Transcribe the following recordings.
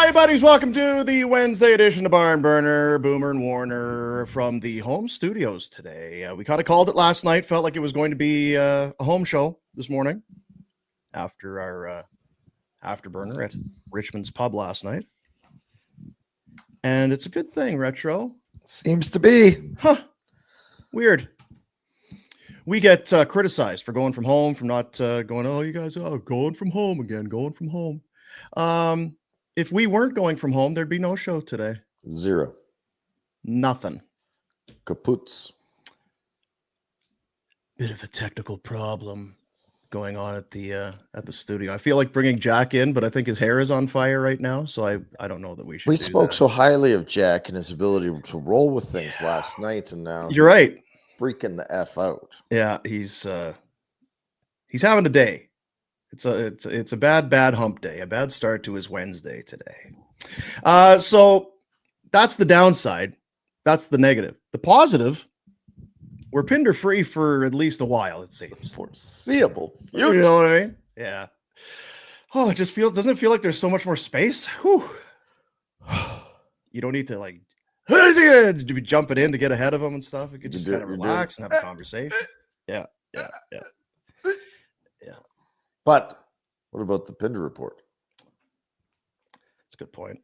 Hi, buddies. Welcome to the Wednesday edition of Barn Burner. Boomer and Warner from the home studios today. We kind of called it last night. Felt like it was going to be a home show this morning after our Afterburner at Richmond's pub last night. And it's a good thing, Retro. Seems to be. Huh. Weird. We get criticized for going from home, from not going, oh, you guys are going from home again, going from home. If we weren't going from home, there'd be no show today. Zero. Nothing. Kaputs. Bit of a technical problem going on at the studio. I feel like bringing Jack in, but I think his hair is on fire right now, so I don't know that we should. We spoke so highly of Jack and his ability to roll with things last night, and now you're right. Freaking the F out. Yeah, he's having a day. It's a bad hump day, a bad start to his Wednesday today. So that's the downside. That's the negative. The positive, we're Pinder free for at least a while, it seems. Foreseeable. You know what I mean? Yeah. Oh, it just doesn't it feel like there's so much more space? Whew. You don't need to like be jumping in to get ahead of them and stuff. You could just kind of relax and have a conversation. Yeah. But what about the Pinder report? That's a good point.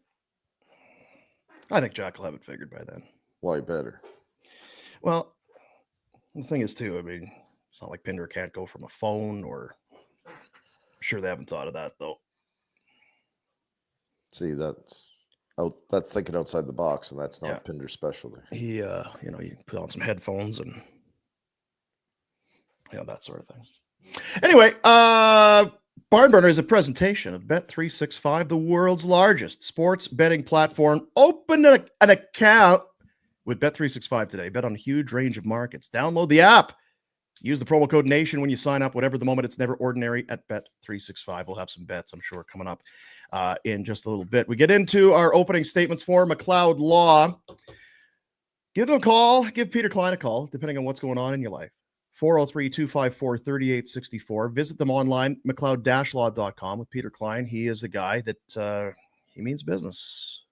I think Jack will have it figured by then. Why better? Well, the thing is, too, I mean, it's not like Pinder can't go from a phone or... I'm sure they haven't thought of that, though. See, that's thinking outside the box, and that's not Pinder's specialty. He, you put on some headphones and, that sort of thing. Anyway, Barn Burner is a presentation of Bet365, the world's largest sports betting platform. Open an account with Bet365 today. Bet on a huge range of markets. Download the app. Use the promo code NATION when you sign up. Whatever the moment, it's never ordinary at Bet365. We'll have some bets, I'm sure, coming up in just a little bit. We get into our opening statements for McLeod Law. Give them a call. Give Peter Klein a call, depending on what's going on in your life. 403-254-3864. Visit them online, mcleod-law.com with Peter Klein. He is the guy that he means business.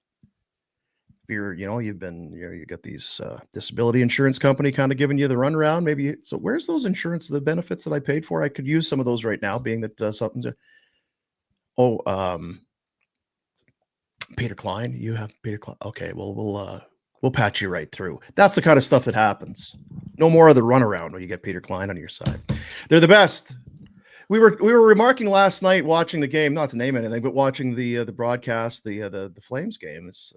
If you got these disability insurance company kind of giving you the runaround. Maybe so. Where's those the benefits that I paid for? I could use some of those right now, being that something's. Peter Klein. You have Peter Klein. Okay, well we'll patch you right through. That's the kind of stuff that happens. No more of the runaround when you get Peter Klein on your side. They're the best. We were remarking last night watching the game, not to name anything, but watching the broadcast, the Flames game. It's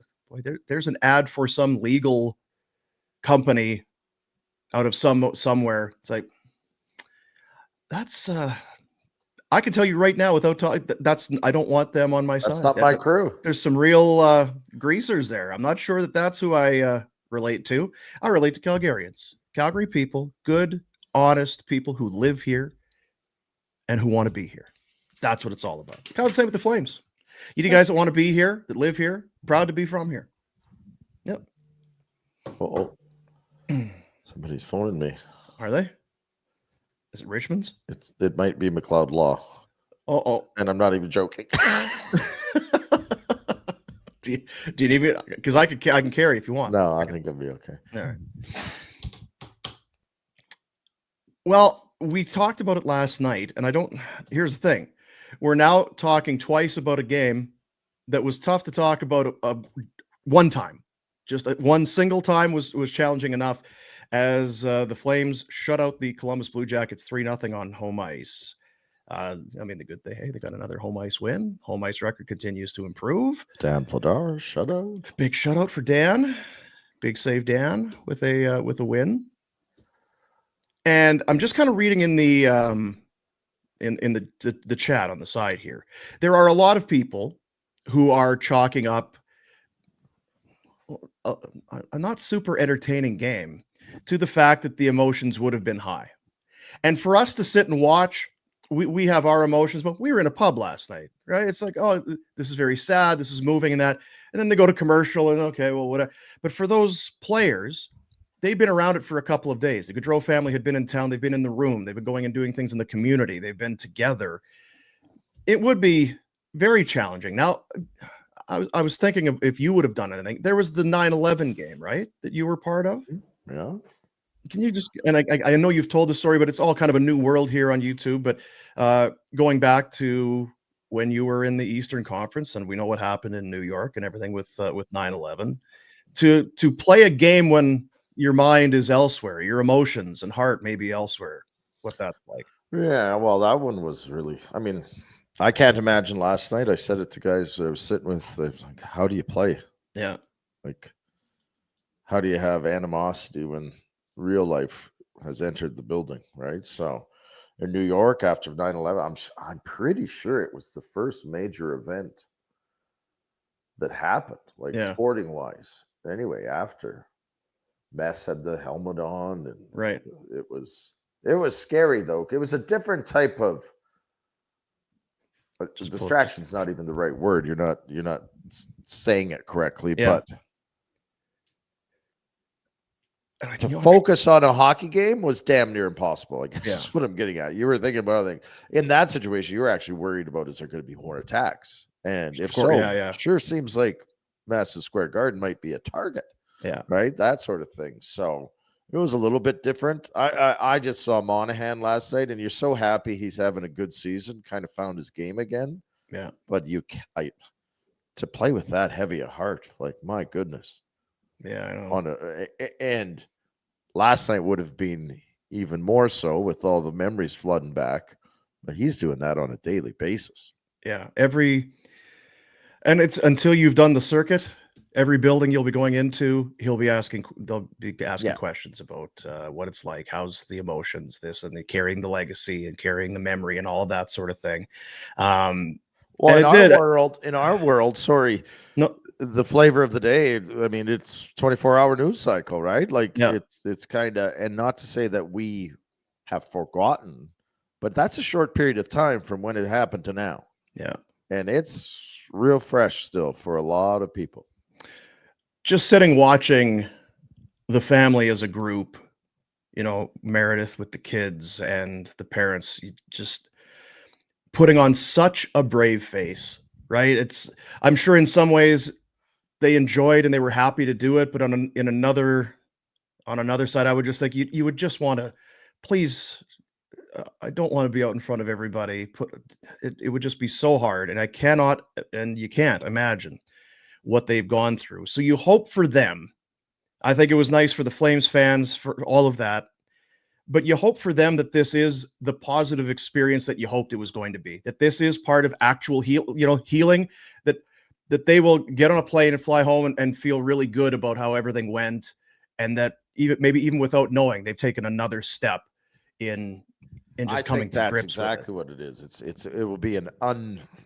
there's an ad for some legal company out of somewhere. It's like that's I can tell you right now without talking. I don't want them on my side. That's not my crew. There's some real greasers there. I'm not sure that's who I relate to. I relate to Calgarians, Calgary people, good, honest people who live here and who want to be here. That's what it's all about. Kind of the same with the Flames. You guys that want to be here, that live here, proud to be from here. Yep. Oh, somebody's phoning me. Are they? Is it Richmond's? It might be McLeod Law. Oh, and I'm not even joking. do you need me? Because I can carry if you want. No, I think I'll be okay. All right. Well, we talked about it last night, and here's the thing. We're now talking twice about a game that was tough to talk about one time. Just one single time was challenging enough as the Flames shut out the Columbus Blue Jackets 3-0 on home ice. The good thing, hey, they got another home ice win. Home ice record continues to improve. Dan Vladar shutout. Big shutout for Dan. Big save, Dan, with a win. And I'm just kind of reading in the the chat on the side here. There are a lot of people who are chalking up a not super entertaining game to the fact that the emotions would have been high. And for us to sit and watch, we have our emotions, but we were in a pub last night, right? It's like, oh, this is very sad. This is moving and that. And then they go to commercial and okay, well, whatever. But for those players, they've been around it for a couple of days. The Gaudreau family had been in town. They've been in the room. They've been going and doing things in the community. They've been together. It would be very challenging. Now, I was thinking of if you would have done anything. There was the 9/11 game, right, that you were part of. Yeah. Can you just, and I know you've told the story, but it's all kind of a new world here on YouTube. But going back to when you were in the Eastern Conference, and we know what happened in New York and everything with 9/11, to play a game when your mind is elsewhere, your emotions and heart may be elsewhere. What that's like. Yeah, well, that one was really, I mean, I can't imagine last night. I said it to guys I was sitting with, I was like, how do you play? Yeah. Like, how do you have animosity when real life has entered the building, right? So in New York after 9/11, I'm pretty sure it was the first major event that happened, like Yeah. sporting wise. Anyway, after Mess had the helmet on, and Right. it was scary though. It was a different type of distraction's not even the right word. You're not saying it correctly, Yeah. but to focus on a hockey game was damn near impossible. I guess Yeah. that's what I'm getting at. You were thinking about other things. In that situation, you were actually worried about, is there going to be more attacks? And if so, sure seems like Madison Square Garden might be a target. Yeah. Right? That sort of thing. So it was a little bit different. I just saw Monahan last night, and you're so happy he's having a good season, kind of found his game again. Yeah. But to play with that heavy a heart, like, my goodness. Yeah, I know. And last night would have been even more so with all the memories flooding back. But he's doing that on a daily basis. Yeah. And it's until you've done the circuit. Every building you'll be going into, they'll be asking questions about what it's like, how's the emotions, this, and carrying the legacy and carrying the memory and all of that sort of thing. Well, in our world, sorry, no, the flavor of the day, I mean, it's 24-hour news cycle, right? Like, it's kind of, and not to say that we have forgotten, but that's a short period of time from when it happened to now. Yeah. And it's real fresh still for a lot of people. Just sitting watching the family as a group, Meredith with the kids and the parents, just putting on such a brave face, right? I'm sure in some ways they enjoyed and they were happy to do it, but on another side, I would just think you would just want to, please, I don't want to be out in front of everybody. It would just be so hard, and I cannot, and you can't imagine what they've gone through. So you hope for them. I think it was nice for the Flames fans for all of that, but you hope for them that this is the positive experience that you hoped it was going to be, that this is part of actual healing, that they will get on a plane and fly home and feel really good about how everything went. And that even without knowing, they've taken another step in just coming to grips with it. That's exactly what it is. It will be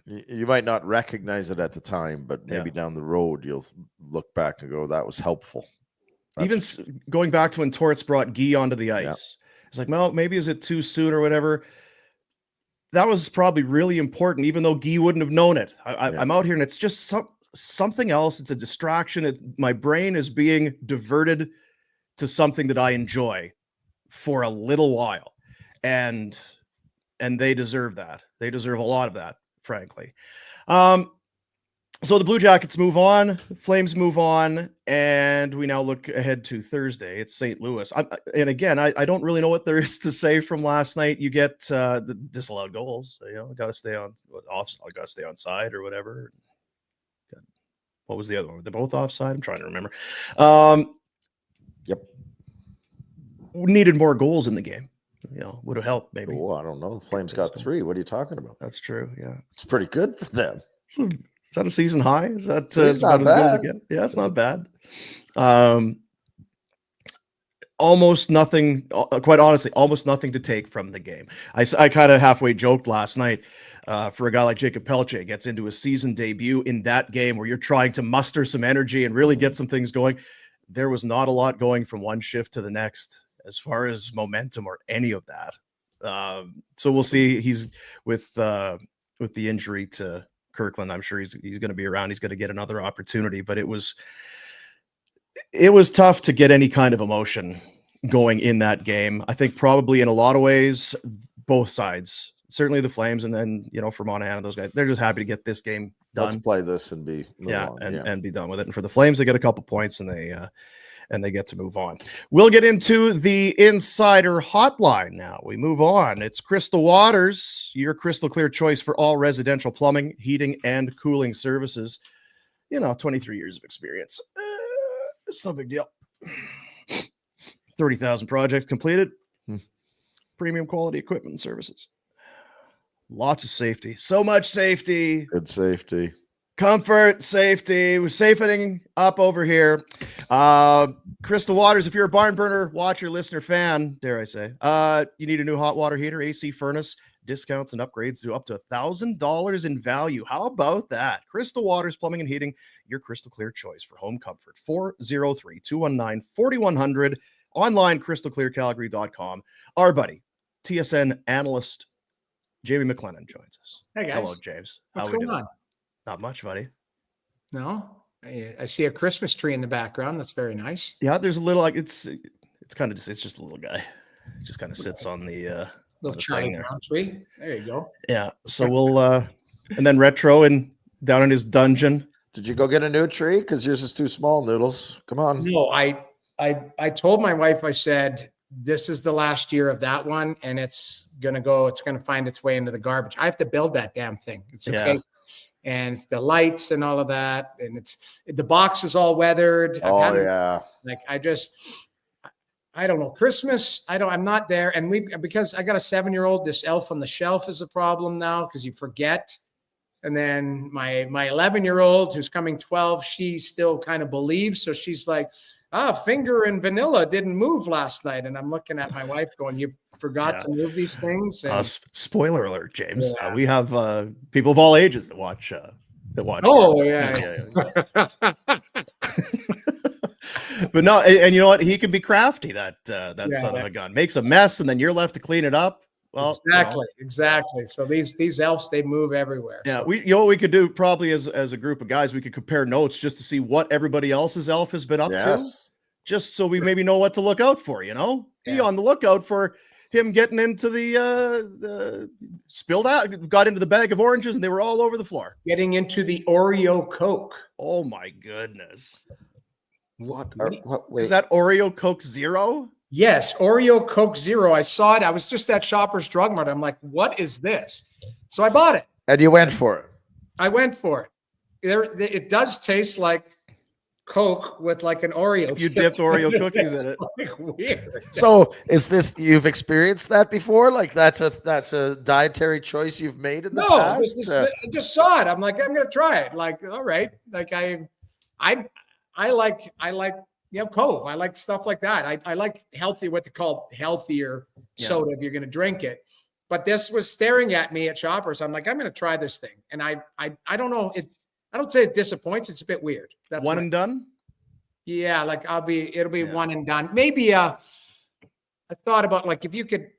you might not recognize it at the time, but maybe down the road you'll look back and go, that was helpful. Even going back to when Torts brought Guy onto the ice, it's like, well, maybe is it too soon or whatever? That was probably really important, even though Guy wouldn't have known it. I'm out here and it's just something else. It's a distraction. My brain is being diverted to something that I enjoy for a little while. And they deserve that. They deserve a lot of that, frankly. So the Blue Jackets move on, Flames move on, and we now look ahead to Thursday. It's St. Louis. And again, I don't really know what there is to say from last night. You get the disallowed goals. Got to stay on offside, got to stay on side or whatever. What was the other one? They're both offside. I'm trying to remember. Yep. Needed more goals in the game. Would have helped maybe. Oh, I don't know. Flames got 3. What are you talking about? That's true. Yeah, it's pretty good for them. Is that a season high? Is that it's not bad? Yeah, it's not bad. Almost nothing. Quite honestly, almost nothing to take from the game. I kind of halfway joked last night. For a guy like Jacob Pelche gets into a season debut in that game where you're trying to muster some energy and really get some things going. There was not a lot going from one shift to the next as far as momentum or any of that. So we'll see. He's with the injury to Kirkland. I'm sure he's going to be around. He's going to get another opportunity, but it was tough to get any kind of emotion going in that game. I think probably in a lot of ways, both sides certainly the Flames, and then for Monahan and those guys, they're just happy to get this game done. Let's play this and be and be done with it. And for the Flames, they get a couple points and they get to move on. We'll get into the Insider Hotline now. We move on. It's Crystal Waters, your crystal clear choice for all residential plumbing, heating, and cooling services. 23 years of experience. It's no big deal. 30,000 projects completed. Premium quality equipment and services. Lots of safety. So much safety. Good safety. Comfort, safety. We're safening up over here. Crystal Waters, if you're a barn burner watcher, listener, fan, dare I say, you need a new hot water heater, AC furnace, discounts and upgrades to up to $1,000 in value. How about that? Crystal Waters Plumbing and Heating, your crystal clear choice for home comfort. 403-219-4100. Online, crystalclearcalgary.com. Our buddy, TSN analyst, Jamie McLennan joins us. Hey, guys. Hello, James. What's going on? Not much, buddy. No, I see a Christmas tree in the background. That's very nice. Yeah, there's a little it's just a little guy. It just kind of sits on the little Charlie Brown tree. There you go. Yeah. So we'll and then Retro and down in his dungeon. Did you go get a new tree? Because yours is too small, Noodles. Come on. No, I told my wife, I said, this is the last year of that one, and it's gonna find its way into the garbage. I have to build that damn thing. It's okay. Yeah. And it's the lights and all of that. And the box is all weathered. Yeah. I don't know. Christmas, I'm not there. And because I got a 7-year-old, this elf on the shelf is a problem now because you forget. And then my 11-year-old who's coming 12, she still kind of believes. So she's like, Finger and Vanilla didn't move last night. And I'm looking at my wife going, you forgot to move these things. And, spoiler alert, James. Yeah. We have people of all ages that watch. Oh, yeah. But no, and you know what? He can be crafty, that son of a gun. Makes a mess, and then you're left to clean it up. Well, exactly. So these elves, they move everywhere. Yeah, so. What we could do probably as a group of guys, we could compare notes just to see what everybody else's elf has been up to, just so we maybe know what to look out for. Be on the lookout for him getting into the spilled out, got into the bag of oranges, and they were all over the floor. Getting into the Oreo Coke. Oh my goodness! What is that? Oreo Coke Zero? Yes, Oreo Coke Zero. I saw it. I was just at Shoppers Drug Mart. I'm like, what is this? So I bought it. And you went for it. I went for it. It does taste like Coke with like an Oreo. If you dipped Oreo cookies in it. Like weird. So is this, you've experienced that before? Like that's a dietary choice you've made in the past? I just saw it. I'm like, I'm gonna try it. Like, all right. Like I like Cove. I like stuff like that. I like healthy, what they call healthier soda if you're gonna drink it. But this was staring at me at Shoppers. I'm like, I'm gonna try this thing. And I don't know. I don't say it disappoints. It's a bit weird. That's one and done. Yeah, like it'll be one and done. Maybe I thought about like if you could.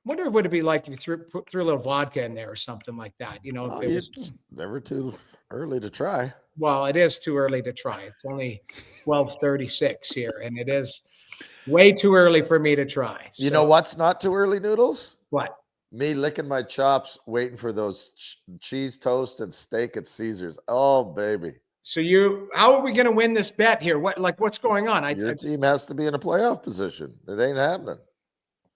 Wonder what it'd be like if you threw a little vodka in there or something like that. If it was just never too early to try. Well, it is too early to try. It's only 12:36 here, and it is way too early for me to try. You know what's not too early, Noodles? What? Me licking my chops, waiting for those cheese toast and steak at Caesar's. Oh, baby. So how are we going to win this bet here? What's going on? Your team has to be in a playoff position. It ain't happening.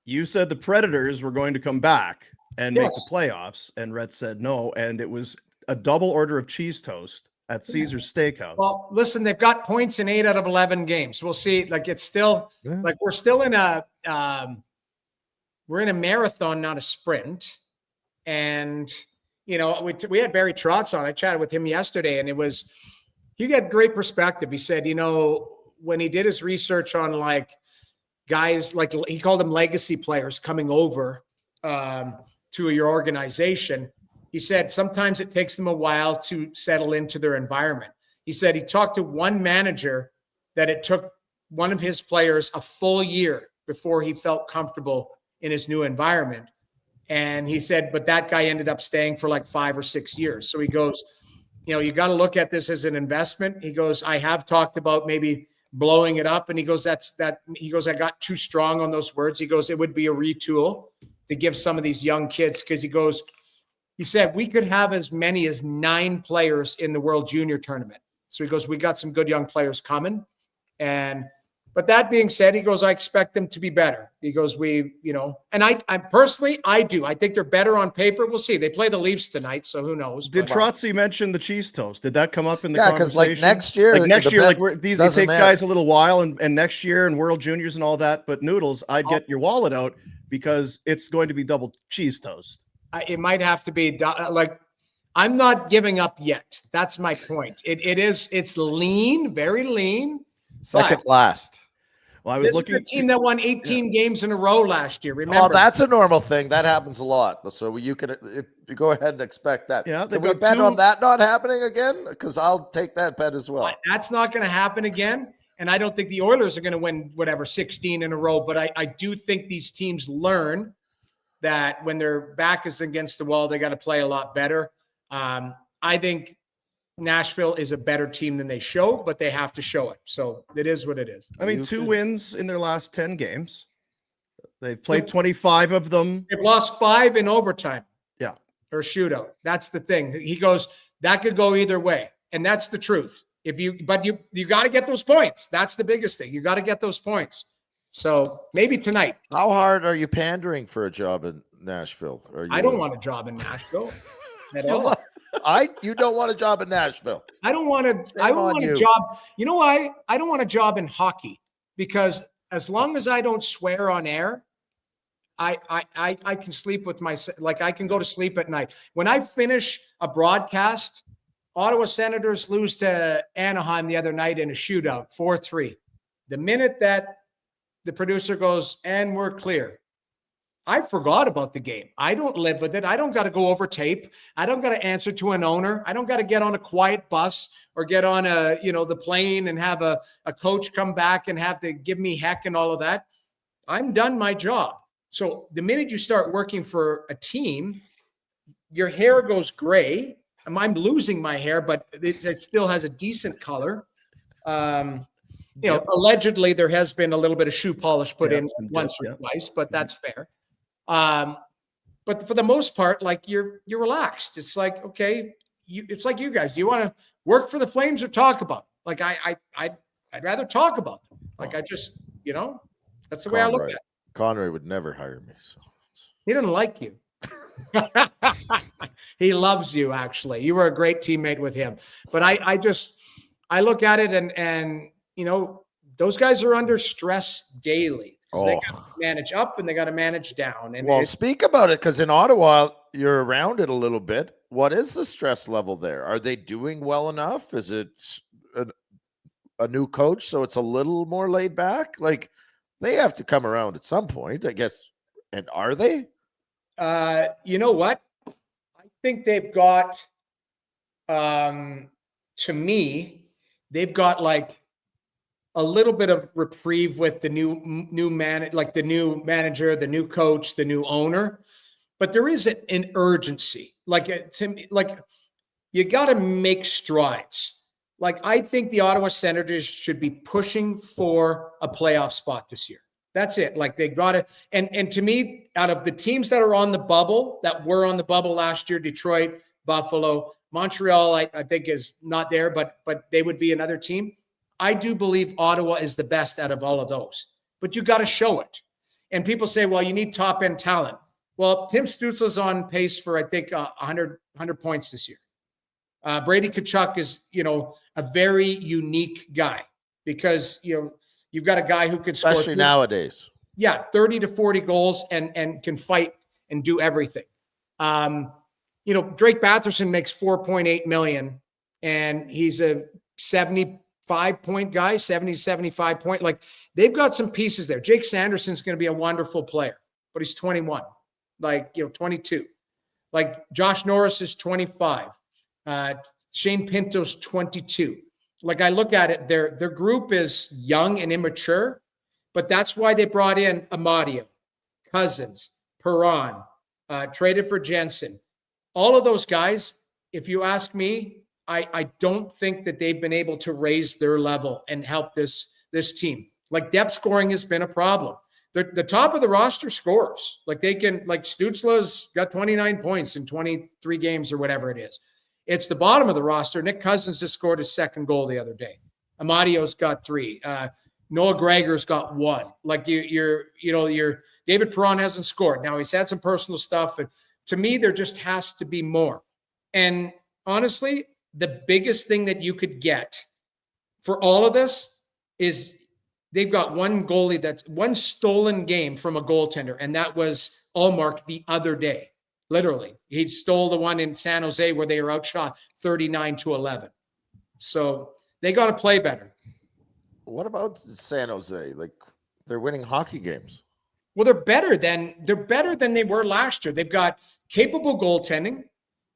You said the Predators were going to come back and make the playoffs, and Rhett said no, and it was a double order of cheese toast at Caesar's Steakhouse. Well, listen, they've got points in 8 out of 11 games. We'll see. Like it's still like we're still in a we're in a marathon, not a sprint. And we had Barry Trotz on. I chatted with him yesterday, and he got great perspective. He said, when he did his research on like guys, like he called them legacy players coming over to your organization. He said sometimes it takes them a while to settle into their environment. He said he talked to one manager that it took one of his players a full year before he felt comfortable in his new environment. And he said, but that guy ended up staying for like 5 or 6 years. So he goes, you got to look at this as an investment. He goes, I have talked about maybe blowing it up. And he goes, I got too strong on those words. He goes, it would be a retool. to give some of these young kids, because he said we could have as many as 9 players in the World Junior Tournament. So he goes, we got some good young players coming. But that being said, he goes, I expect them to be better. He goes, and I personally, I do. I think they're better on paper. We'll see. They play the Leafs tonight, so who knows? Did Trotzy mention the cheese toast? Did that come up in the conversation? Yeah, because next year, it takes guys a little while, and next year and World Juniors and all that. But Noodles, I'd get your wallet out because it's going to be double cheese toast. It might have to be I'm not giving up yet. That's my point. It's lean, very lean. Second last. Well, I was looking at a team that won 18 games in a row last year. Remember? Oh, that's a normal thing. That happens a lot. So you can go ahead and expect that. Yeah, can we bet on that not happening again? Because I'll take that bet as well. That's not going to happen again. And I don't think the Oilers are going to win 16 in a row. But I do think these teams learn that when their back is against the wall, they got to play a lot better. I think Nashville is a better team than they show, but they have to show it. So it is what it is. I mean, 2 wins in their last 10 games. They've played 25 of them. They've lost 5 in overtime. Yeah. Or shootout. That's the thing. He goes, that could go either way. And that's the truth. But you got to get those points. That's the biggest thing. You got to get those points. So maybe tonight. How hard are you pandering for a job in Nashville? I don't want a job in Nashville at all. You don't want a job in Nashville. I don't want a job. You know why? I don't want a job in hockey, because as long as I don't swear on air, I can sleep with I can go to sleep at night. When I finish a broadcast, Ottawa Senators lose to Anaheim the other night in a shootout, 4-3. The minute that the producer goes, and we're clear, I forgot about the game. I don't live with it. I don't got to go over tape. I don't got to answer to an owner. I don't got to get on a quiet bus or get on the plane and have a coach come back and have to give me heck and all of that. I'm done my job. So the minute you start working for a team, your hair goes gray. I'm losing my hair, but it still has a decent color. Allegedly there has been a little bit of shoe polish put in once or twice, but that's fair. But for the most part, you're relaxed. It's like, okay, it's like you guys. Do you want to work for the Flames or talk about it? I'd rather talk about them. That's the way I look at it. Conroy would never hire me. So he didn't like you. He loves you. Actually, you were a great teammate with him. But I look at it and those guys are under stress daily. They got to manage up and they got to manage down. And speak about it, because in Ottawa, you're around it a little bit. What is the stress level there? Are they doing well enough? Is it a new coach, so it's a little more laid back? They have to come around at some point, I guess. And are they? You know what? I think they've got, to me, they've got a little bit of reprieve with the new the new manager, the new coach, the new owner, but there is an urgency. You got to make strides. I think the Ottawa Senators should be pushing for a playoff spot this year. That's it. They got to, and to me, out of the teams that are on the bubble, that were on the bubble last year, Detroit, Buffalo, Montreal, I think is not there, but they would be another team. I do believe Ottawa is the best out of all of those, but you got to show it. And people say, well, you need top end talent. Well, Tim Stützle's on pace for, I think, 100 points this year. Brady Tkachuk is, a very unique guy because, you've got a guy who could score. Especially nowadays. Yeah, 30 to 40 goals and can fight and do everything. Drake Batherson makes $4.8 million, and he's a 75-point guy, 70, 75 point. They've got some pieces there. Jake Sanderson's going to be a wonderful player, but he's 21, 22. Josh Norris is 25. Shane Pinto's 22. I look at it, their group is young and immature, but that's why they brought in Amadio, Cousins, Perron, traded for Jensen. All of those guys, if you ask me, I don't think that they've been able to raise their level and help this team. Depth scoring has been a problem. the top of the roster scores. Like they can, like Stützle's got 29 points in 23 games or whatever it is. It's the bottom of the roster. Nick Cousins just scored his second goal the other day. Amadio's got 3. Noah Gregor's got 1. Like your David Perron hasn't scored. Now he's had some personal stuff. And to me, there just has to be more. And honestly, the biggest thing that you could get for all of this is they've got one goalie that's one stolen game from a goaltender, and that was Ullmark the other day. Literally, he stole the one in San Jose where they were outshot 39-11. So they got to play better. What about San Jose? Like they're winning hockey games. Well, they're better than they were last year. They've got capable goaltending.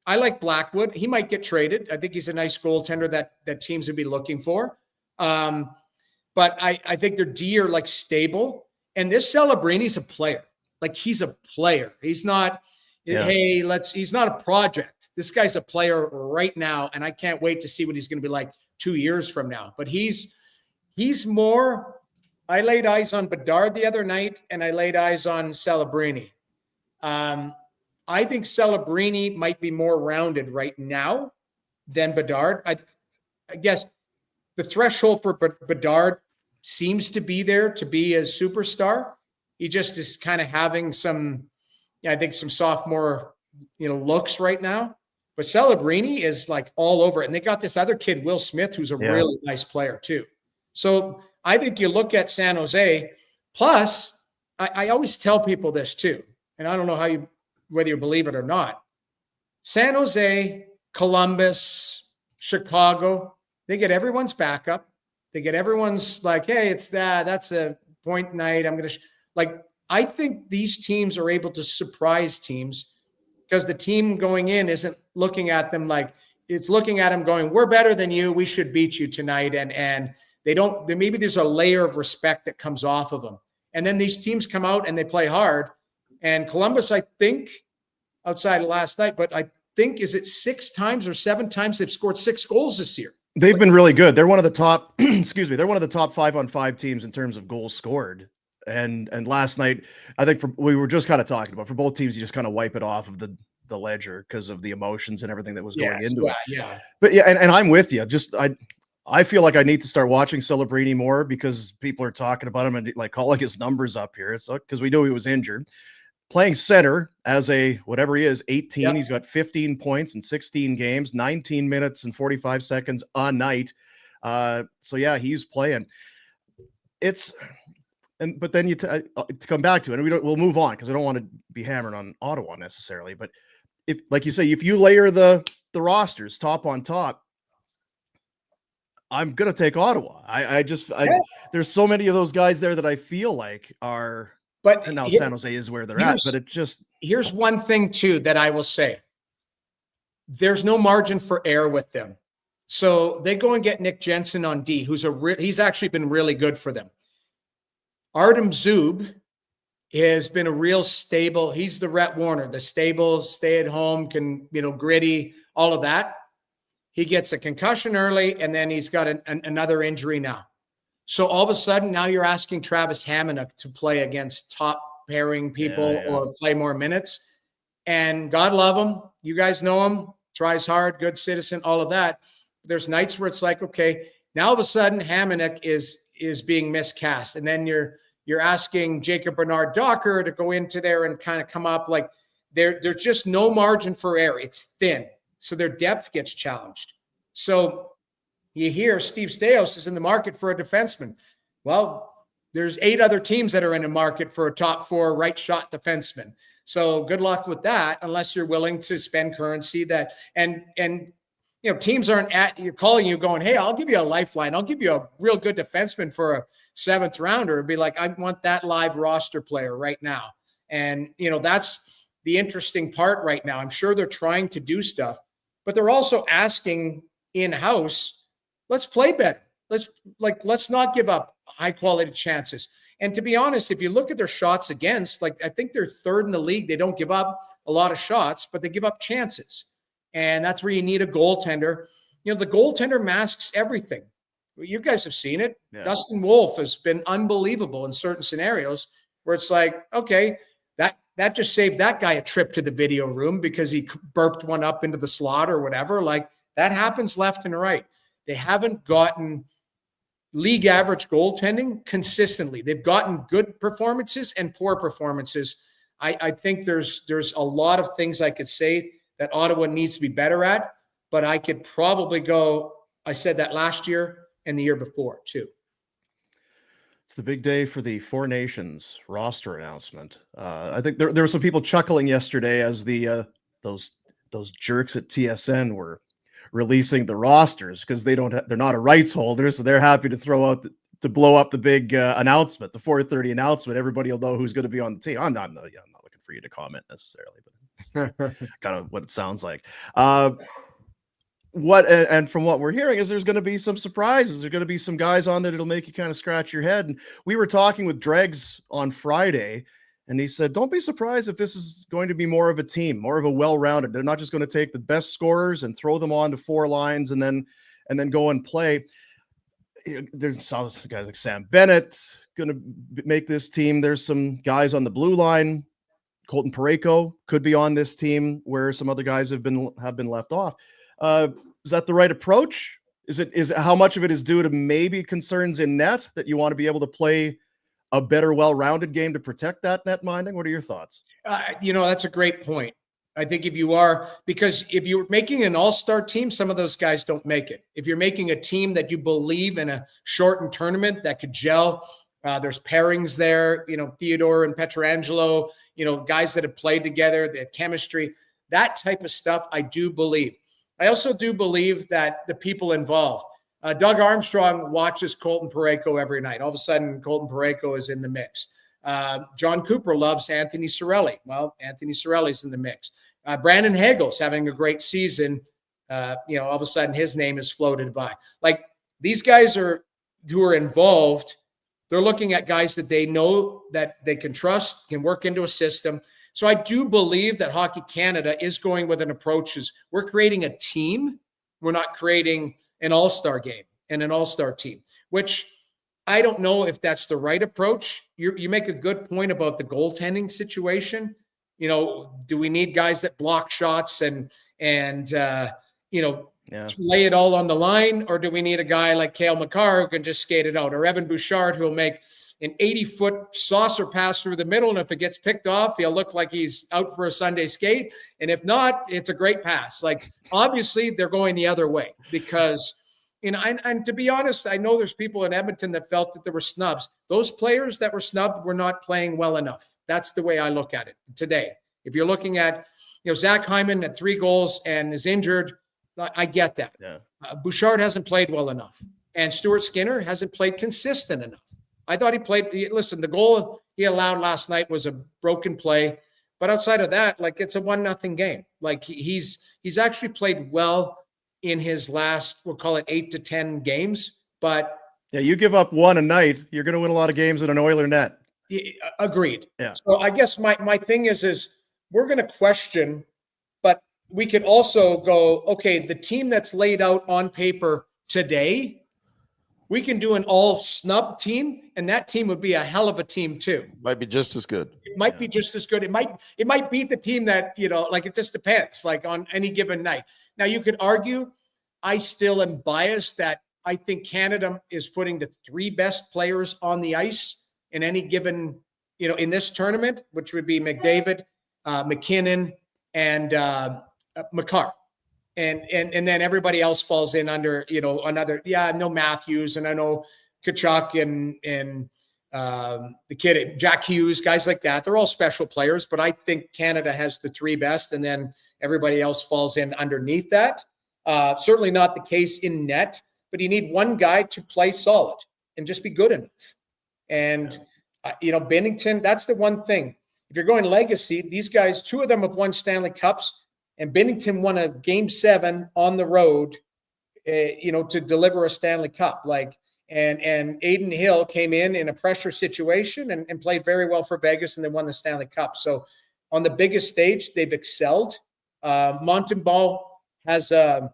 I like Blackwood. He might get traded. I think he's a nice goaltender that teams would be looking for. But I think their D are like stable. And this Celebrini's a player. Like he's a player. He's not. Yeah. Hey, he's not a project. This guy's a player right now, and I can't wait to see what he's going to be like 2 years from now. But he's more. I laid eyes on Bedard the other night, and I laid eyes on Celebrini. I think Celebrini might be more rounded right now than Bedard. I guess the threshold for Bedard seems to be there to be a superstar. He just is kind of having some. Yeah, I think some sophomore, looks right now. But Celebrini is like all over it. And they got this other kid, Will Smith, who's a really nice player too. So I think you look at San Jose. Plus, I always tell people this too, and I don't know whether you believe it or not. San Jose, Columbus, Chicago, they get everyone's backup. They get everyone's like, hey, that's a point night. I'm going to I think these teams are able to surprise teams because the team going in isn't looking at them like it's looking at them going, we're better than you. We should beat you tonight. And they don't, maybe there's a layer of respect that comes off of them. And then these teams come out and they play hard. And Columbus, I think outside of last night, but I think, is it 6 times or 7 times they've scored 6 goals this year? They've been really good. They're one of the top, they're one of the top 5-on-5 teams in terms of goals scored. And last night, I think we were just kind of talking about for both teams, you just kind of wipe it off of the ledger because of the emotions and everything that was going into it. Yeah. But yeah, and I'm with you. Just I feel like I need to start watching Celebrini more because people are talking about him and like calling his numbers up here. It's because we knew he was injured. Playing center as a whatever he is, 18. Yep. He's got 15 points in 16 games, 19 minutes and 45 seconds a night. So yeah, he's playing. But then to come back to it, and we'll move on because I don't want to be hammered on Ottawa necessarily. But if, like you say, if you layer the rosters top on top, I'm gonna take Ottawa. There's so many of those guys there that I feel like are. But and now San Jose is where they're at. But it just here's one thing too that I will say: there's no margin for error with them. So they go and get Nick Jensen on D, he's actually been really good for them. Artem Zub has been a real stable. He's the Rhett Warner, the stable, stay at home, gritty, all of that. He gets a concussion early, and then he's got another injury now. So all of a sudden, now you're asking Travis Hamonic to play against top pairing people or play more minutes. And God love him. You guys know him. Tries hard, good citizen, all of that. There's nights where it's like, okay, now all of a sudden Hamonic is being miscast. And then you're asking Jacob Bernard Docker to go into there and kind of come up like there's just no margin for error. It's thin. So their depth gets challenged. So you hear Steve Stais is in the market for a defenseman. Well, there's 8 other teams that are in the market for a top 4 right shot defenseman. So good luck with that, unless you're willing to spend currency that, and teams aren't you're calling you going, hey, I'll give you a lifeline. I'll give you a real good defenseman for a 7th rounder. It'd be like, I want that live roster player right now. And, that's the interesting part right now. I'm sure they're trying to do stuff, but they're also asking in-house, let's play better. Let's not give up high quality chances. And to be honest, if you look at their shots against, I think they're 3rd in the league. They don't give up a lot of shots, but they give up chances. And that's where you need a goaltender. The goaltender masks everything. You guys have seen it. Yeah. Dustin Wolf has been unbelievable in certain scenarios, where it's like, okay, that just saved that guy a trip to the video room because he burped one up into the slot or whatever. Like, that happens left and right. They haven't gotten league average goaltending consistently. They've gotten good performances and poor performances. I think there's a lot of things I could say that Ottawa needs to be better at, but I could probably go, I said that last year and the year before too. It's the big day for the Four Nations roster announcement. I think there were some people chuckling yesterday as the those jerks at TSN were releasing the rosters because they're not a rights holder, so they're happy to throw out to blow up the big announcement, the 4:30 announcement. Everybody will know who's going to be on the team. I'm not looking for you to comment necessarily, but kind of what it sounds like. And from what we're hearing is there's going to be some surprises. There's going to be some guys on there that'll make you kind of scratch your head. And we were talking with Dregs on Friday, and he said, don't be surprised if this is going to be more of a team, more of a well-rounded. They're not just going to take the best scorers and throw them onto four lines and then go and play. There's guys like Sam Bennett going to make this team. There's some guys on the blue line. Colton Parayko could be on this team where some other guys have been left off. Is that the right approach? Is how much of it is due to maybe concerns in net that you want to be able to play a better, well-rounded game to protect that net minding? What are your thoughts? That's a great point. I think because if you're making an all-star team, some of those guys don't make it. If you're making a team that you believe in a shortened tournament that could gel, there's pairings there, Theodore and Pietrangelo, guys that have played together, the chemistry, that type of stuff, I do believe. I also do believe that the people involved, Doug Armstrong watches Colton Parayko every night. All of a sudden, Colton Parayko is in the mix. John Cooper loves Anthony Cirelli. Well, Anthony Cirelli's in the mix. Brandon Hagel's having a great season. All of a sudden his name is floated by. Like, these guys who are involved, they're looking at guys that they know that they can trust, can work into a system. So I do believe that Hockey Canada is going with an approach is we're creating a team. We're not creating an all-star game and an all-star team, which I don't know if that's the right approach. You make a good point about the goaltending situation. Do we need guys that block shots and lay it all on the line, or do we need a guy like Cale Makar who can just skate it out, or Evan Bouchard who will make an 80-foot saucer pass through the middle, and if it gets picked off, he'll look like he's out for a Sunday skate, and if not, it's a great pass. Like, obviously, they're going the other way because. And to be honest, I know there's people in Edmonton that felt that there were snubs. Those players that were snubbed were not playing well enough. That's the way I look at it today. If you're looking at, Zach Hyman at 3 goals and is injured, I get that. Yeah. Bouchard hasn't played well enough, and Stuart Skinner hasn't played consistent enough. I thought he played. Listen, the goal he allowed last night was a broken play, but outside of that, like, it's a 1-0 game. Like, he's actually played well in his last, we'll call it 8 to 10 games. But yeah, you give up one a night, you're going to win a lot of games in an Oiler net. Agreed. Yeah. So I guess my thing is we're going to question, but we could also go, okay, the team that's laid out on paper today, we can do an all snub team, and that team would be a hell of a team too. Might be just as good. It might be just as good. It might beat the team that, like, it just depends, like, on any given night. Now, you could argue, I still am biased that I think Canada is putting the 3 best players on the ice in any given, in this tournament, which would be McDavid, McKinnon, and Makar. And then everybody else falls in under, another, I know Matthews, and I know Kachuk and the kid, Jack Hughes, guys like that. They're all special players, but I think Canada has the 3 best, and then everybody else falls in underneath that. Certainly not the case in net, but you need one guy to play solid and just be good enough. And, Binnington, that's the one thing. If you're going legacy, these guys, 2 of them have won Stanley Cups, and Binnington won a Game 7 on the road, to deliver a Stanley Cup. And Aiden Hill came in a pressure situation and played very well for Vegas, and then won the Stanley Cup. So on the biggest stage, they've excelled. Montembeault has a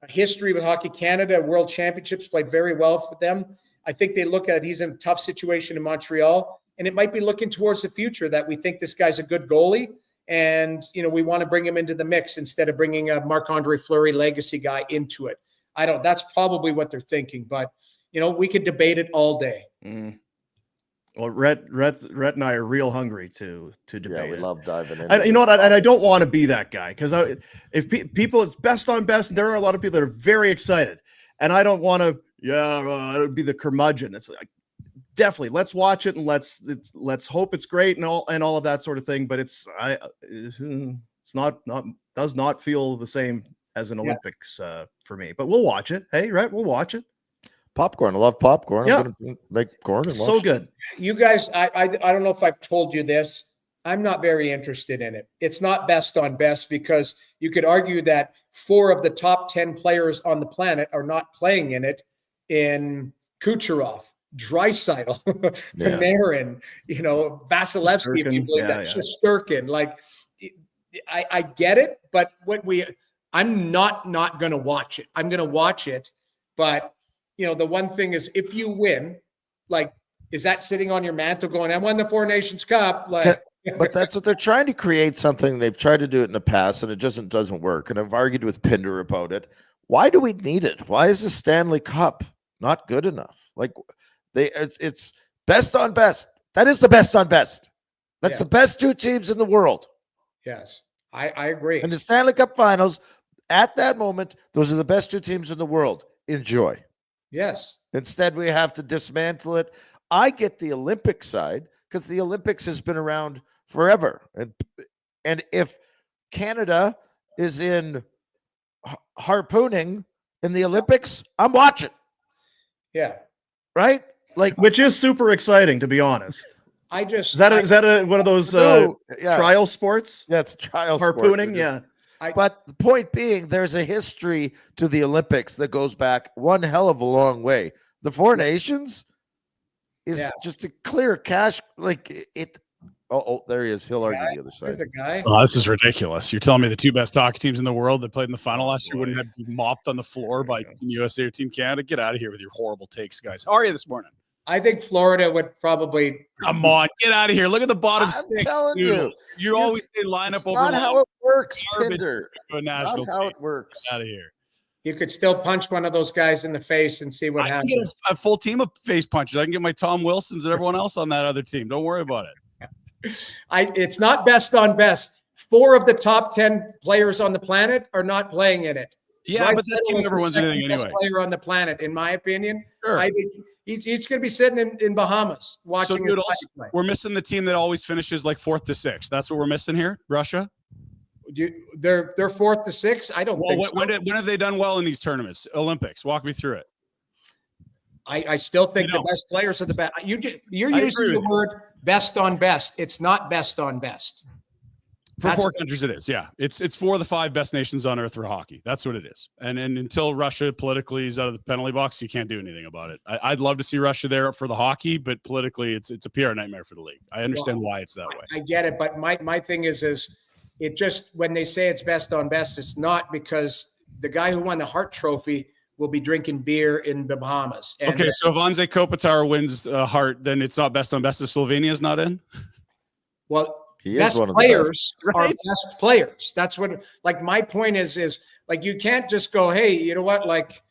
history with Hockey Canada, World Championships, played very well for them. I think they look at he's in a tough situation in Montreal. and it might be looking towards the future that we think this guy's a good goalie, and we want to bring him into the mix instead of bringing a Marc-Andre Fleury legacy guy into it. That's probably what they're thinking, but we could debate it all day. Well, Rhett and I are real hungry to debate. Yeah, we love diving in. And you know what? And I don't want to be that guy, because if people, it's best on best, and there are a lot of people that are very excited, and I don't want to. It would be the curmudgeon. It's like, definitely let's watch it and let's hope it's great and all of that sort of thing. But it's does not feel the same as an Olympics for me. But we'll watch it. Hey, Rhett, we'll watch it. Popcorn. I love popcorn. Yeah. I'm going to make corn. And so good. You guys, I don't know if I've told you this. I'm not very interested in it. It's not best on best, because you could argue that 4 of the top 10 players on the planet are not playing in it, in Kucherov, Draisaitl, Panarin, Vasilevsky, if you believe that, Shesterkin. Like, I get it, but I'm not going to watch it. I'm going to watch it, but the one thing is, if you win, like, is that sitting on your mantle going, I won the Four Nations Cup? Like, but that's what they're trying to create, something they've tried to do it in the past, and it doesn't work. And I've argued with Pinder about it. Why do we need it? Why is the Stanley Cup not good enough? Like, it's best on best. That is the best on best. That's the best 2 teams in the world. Yes, I agree. And the Stanley Cup Finals, at that moment, those are the best 2 teams in the world. Enjoy. Yes. Instead, we have to dismantle it. I get the Olympic side, because the Olympics has been around forever. And if Canada is in harpooning in the Olympics, I'm watching. Yeah. Right? Like, which is super exciting, to be honest. Is that one of those trial sports? Yeah, it's trial harpooning. Sport. But the point being, there's a history to the Olympics that goes back one hell of a long way. The Four Nations is just a clear cash. Like it. Oh, there he is. He'll argue the other side. There's a guy. Oh, this is ridiculous. You're telling me the 2 best hockey teams in the world that played in the final last year wouldn't have been mopped on the floor by Team USA or Team Canada? Get out of here with your horrible takes, guys. How are you this morning? I think Florida would probably. Come on, get out of here. Look at the bottom 6. You always say lineup over. Not how it works, Pinder. Not how it works. Get out of here. You could still punch one of those guys in the face and see what happens. I can get a full team of face punches. I can get my Tom Wilsons and everyone else on that other team. Don't worry about it. It's not best on best. 4 of the top 10 players on the planet are not playing in it. Yeah, but that team never wins anything anyway. Best player on the planet, in my opinion. Sure. I think he's going to be sitting in Bahamas watching. So, Noodles, we're missing the team that always finishes like 4th to 6th. That's what we're missing here. Russia. They're 4th to 6th. I don't think so. When have they done well in these tournaments? Olympics. Walk me through it. I still think the best players are the best. You're using the word best on best. It's not best on best. For 4 countries, it is. Yeah, it's 4 of the 5 best nations on earth for hockey. That's what it is. And until Russia politically is out of the penalty box, you can't do anything about it. I'd love to see Russia there for the hockey, but politically, it's a PR nightmare for the league. I understand why it's that way. I get it, but my thing is it just, when they say it's best on best, it's not, because the guy who won the Hart Trophy will be drinking beer in the Bahamas. And okay, so if Anze Kopitar wins Hart, then it's not best on best if Slovenia's not in? Well, he best is one of players the best. are best players. That's what, like, my point is like, you can't just go, hey, you know what? Like,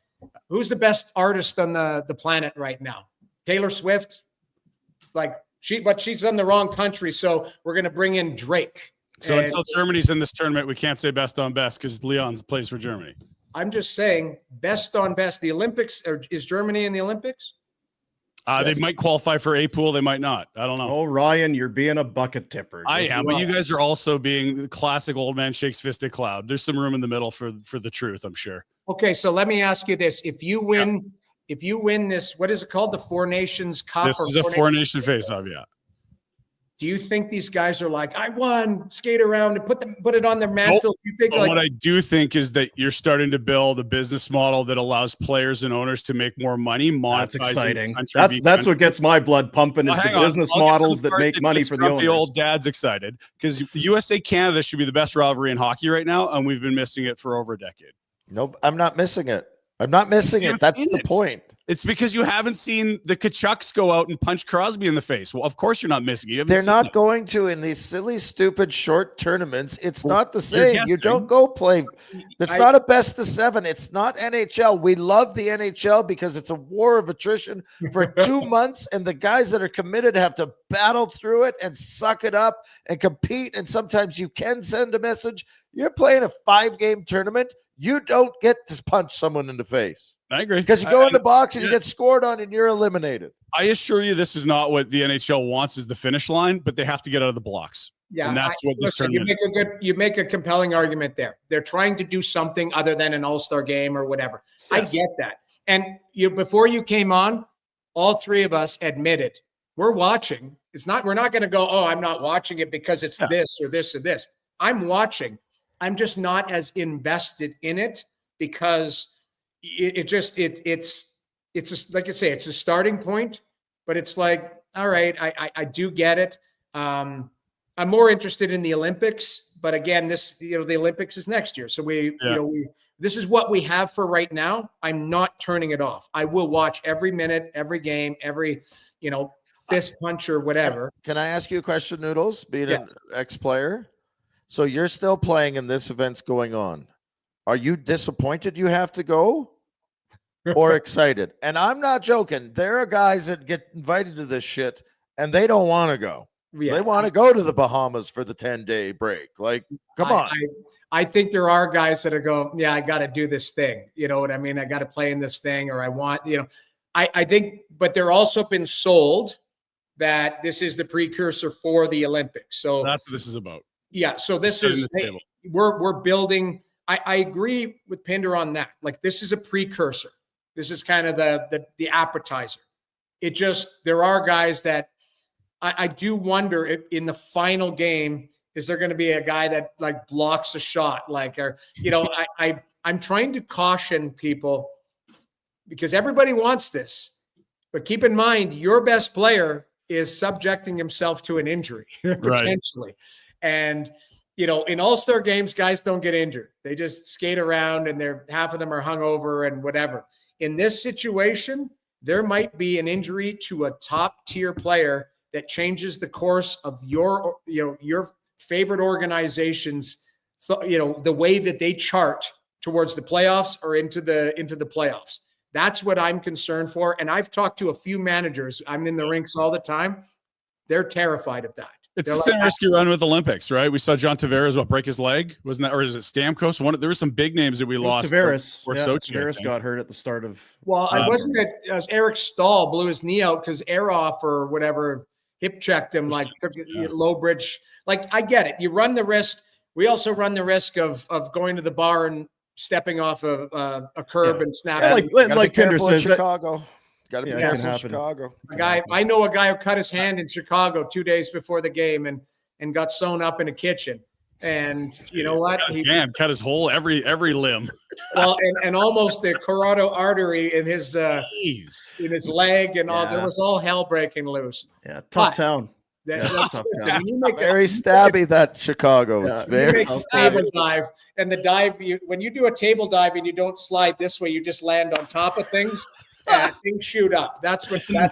who's the best artist on the planet right now? Taylor Swift? Like, she's in the wrong country, so we're going to bring in Drake. So until Germany's in this tournament, we can't say best on best because Leon's plays for Germany. I'm just saying best on best. The Olympics, or is Germany in the Olympics? They might qualify for a pool. They might not. I don't know. Oh, Ryan, you're being a bucket tipper. I am, but you guys are also being the classic old man shakes fist at cloud. There's some room in the middle for the truth, I'm sure. Okay, so let me ask you this: if you win this, what is it called? The Four Nations Cup. This is a Four Nation Faceoff. Yeah. Do you think these guys are like, I won, skate around and put it on their mantle? You think what I do think is that you're starting to build a business model that allows players and owners to make more money. That's exciting. That's what gets my blood pumping, is the business models that make money for the owners. The old dad's excited because USA Canada should be the best rivalry in hockey right now, and we've been missing it for over a decade. Nope, I'm not missing it. I'm not missing it. That's the point. It's because you haven't seen the Kachucks go out and punch Crosby in the face. Well, of course you're not missing it. They're not going to in these silly, stupid, short tournaments. It's not the same. You don't go play. It's not a best of 7. It's not NHL. We love the NHL because it's a war of attrition for 2 months, and the guys that are committed have to battle through it and suck it up and compete, and sometimes you can send a message. You're playing a 5-game tournament. You don't get to punch someone in the face. I agree. Because you go in the box and you get scored on and you're eliminated. I assure you this is not what the NHL wants is the finish line, but they have to get out of the blocks. Yeah. And that's what this tournament is. You make a compelling argument there. They're trying to do something other than an all-star game or whatever. Yes. I get that. And before you came on, all 3 of us admitted we're watching. We're not going to go, oh, I'm not watching it because it's this or this or this. I'm watching. I'm just not as invested in it because it's just, like you say, it's a starting point, but it's like, all right, I do get it. I'm more interested in the Olympics, but again, the Olympics is next year. So this is what we have for right now. I'm not turning it off. I will watch every minute, every game, every, fist punch or whatever. Can I ask you a question, Noodles, being an ex-player? So you're still playing and this event's going on. Are you disappointed you have to go or excited? And I'm not joking. There are guys that get invited to this shit and they don't want to go. Yeah. They want to go to the Bahamas for the 10-day break. Like, come on. I think there are guys that are going, yeah, I got to do this thing. You know what I mean? I got to play in this thing, or I want, I think, but they're also been sold that this is the precursor for the Olympics. So that's what this is about. Yeah. So this is, we're building. I agree with Pinder on that. Like, this is a precursor. This is kind of the appetizer. There are guys that I do wonder if in the final game, is there going to be a guy that like blocks a shot? Like, or, I'm trying to caution people because everybody wants this, but keep in mind your best player is subjecting himself to an injury potentially. Right. And, in all-star games, guys don't get injured. They just skate around and half of them are hungover and whatever. In this situation, there might be an injury to a top-tier player that changes the course of your favorite organization's, the way that they chart towards the playoffs or into the playoffs. That's what I'm concerned for. And I've talked to a few managers. I'm in the rinks all the time. They're terrified of that. It's the same risky run with Olympics, right? We saw John Tavares break his leg, wasn't that? Or is it Stamkos? There were some big names that we lost. Tavares. Tavares got hurt at the start of. Well, I wasn't it. Eric Stahl blew his knee out because Aeroff or whatever hip checked him, like low bridge. Like, I get it. You run the risk. We also run the risk of going to the bar and stepping off a curb and snapping. Like Pinder says, Chicago. Got to be careful in Chicago. I know a guy who cut his hand in Chicago 2 days before the game and got sewn up in a kitchen. And you know what? He cut his whole every limb. Well, and almost the carotid artery in his leg and all. There was all hell breaking loose. Yeah, tough town. That's tough town. Very stabby, that Chicago. It's very stabby. Dive, and the dive. When you do a table dive and you don't slide this way, you just land on top of things. Things shoot up. That's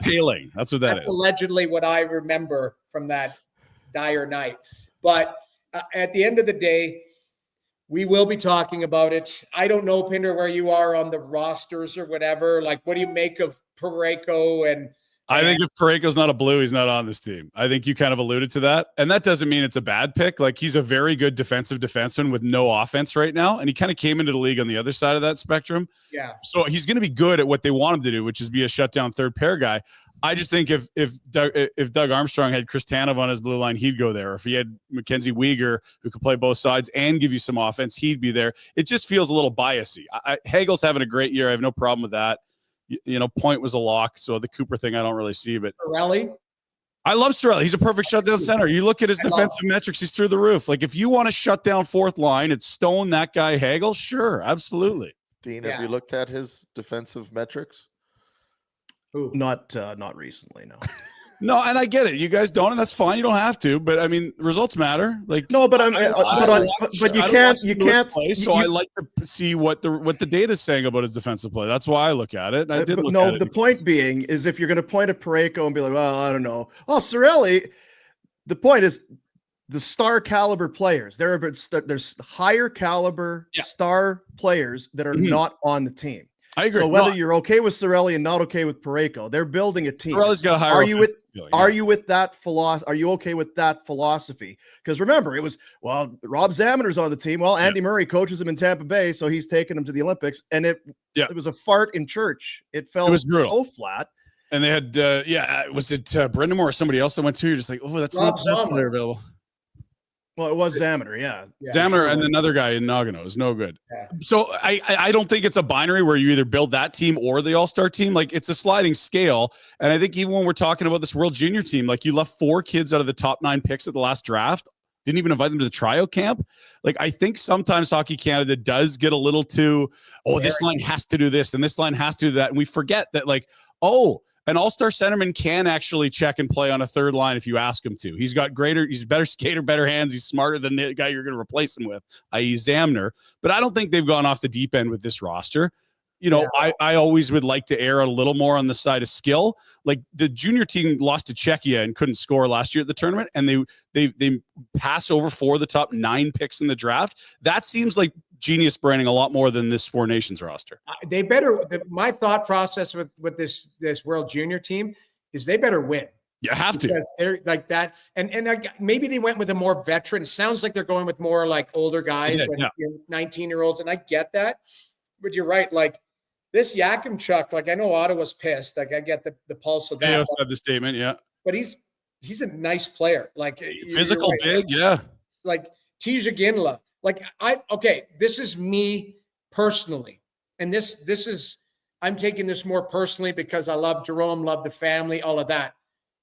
feeling. That's what that is. Allegedly what I remember from that dire night. But at the end of the day, we will be talking about it. I don't know, Pinder, where you are on the rosters or whatever. Like, what do you make of Parayko? And I think if Parayko's not a Blue, he's not on this team. I think you kind of alluded to that. And that doesn't mean it's a bad pick. Like, he's a very good defensive defenseman with no offense right now. And he kind of came into the league on the other side of that spectrum. Yeah. So he's going to be good at what they want him to do, which is be a shutdown third pair guy. I just think if Doug Armstrong had Chris Tanev on his blue line, he'd go there. If he had Mackenzie Weegar, who could play both sides and give you some offense, he'd be there. It just feels a little biasy. Hagel's having a great year. I have no problem with that. Point was a lock. So the Cooper thing, I don't really see. But Seravalli? I love Seravalli. He's a perfect shutdown center. You look at his defensive metrics, he's through the roof. Like, if you want to shut down fourth line, it's Stone, that guy, Hagel. Sure, absolutely. Dean, have you looked at his defensive metrics? Not recently, no. No, and I get it. You guys don't, and that's fine. You don't have to, but I mean, results matter. Like no, but you can't. Play, so I like to see what the data is saying about his defensive play. That's why I look at it. And I did look at it. The point being is, if you're going to point at Parayko and be like, well, I don't know. Oh, Seravalli. The point is, the star caliber players. There's higher caliber star players that are not on the team. I agree. So whether you're okay with Seravalli and not okay with Parayko, they're building a team. Seravalli's got a higher. Are you with that philosophy? Are you okay with that philosophy? Because remember, it was Rob Zamener's on the team. Well, Andy Murray coaches him in Tampa Bay, so he's taking him to the Olympics, and it was a fart in church. It felt so flat. And they had was it Brendan Moore or somebody else that went to? You're just like, oh, that's not the best player available. Well, it was Zamener, Zamener and another guy in Nagano is no good. Yeah. So I don't think it's a binary where you either build that team or the all-star team. Like, it's a sliding scale. And I think even when we're talking about this World Junior team, like, you left 4 kids out of the top 9 picks at the last draft. Didn't even invite them to the tryout camp. Like, I think sometimes Hockey Canada does get a little too, this line has to do this and this line has to do that. And we forget that, like, an all-star centerman can actually check and play on a third line if you ask him to. He's a better skater, better hands. He's smarter than the guy you're going to replace him with, i.e. Zamener. But I don't think they've gone off the deep end with this roster. You know, I always would like to err a little more on the side of skill. Like, the junior team lost to Czechia and couldn't score last year at the tournament, and they pass over 4 of the top 9 picks in the draft. That seems like genius branding a lot more than this Four Nations roster. They better. My thought process with this World Junior team is they better win. You have to, because they're like that, and maybe they went with a more veteran. Sounds like they're going with more like older guys, 19-year-olds, and I get that. But you're right, like. This Yakimchuk, like, I know Ottawa's pissed. Like, I get the pulse of that. Steos had the statement, but he's a nice player. Like, physical, big, Like Tija Ginla. Like, this is me personally, and this is I'm taking this more personally because I love Jerome, love the family, all of that.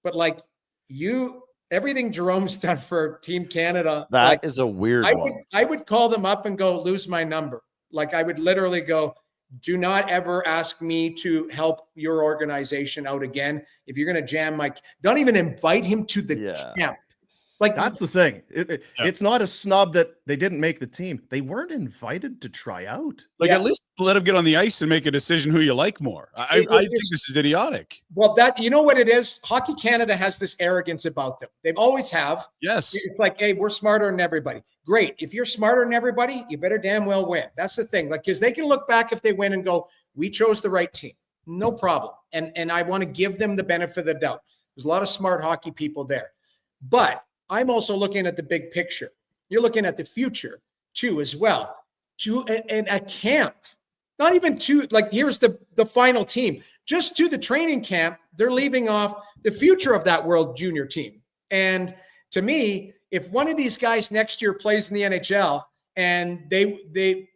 But like everything Jerome's done for Team Canada, that is a weird one. I would call them up and go, lose my number. Like, I would literally go, do not ever ask me to help your organization out again. If you're going to jam don't even invite him to the camp. Like, that's the thing. It's not a snub that they didn't make the team. They weren't invited to try out. Like, at least let them get on the ice and make a decision who you like more. I think this is idiotic. Well, you know what it is? Hockey Canada has this arrogance about them. They've always have. Yes. It's like, hey, we're smarter than everybody. Great. If you're smarter than everybody, you better damn well win. That's the thing. Like, because they can look back if they win and go, we chose the right team. No problem. And I want to give them the benefit of the doubt. There's a lot of smart hockey people there. But I'm also looking at the big picture. You're looking at the future too, as well. To a camp, not even to, like, here's the final team. Just to the training camp, they're leaving off the future of that World Junior team. And to me, if one of these guys next year plays in the NHL and they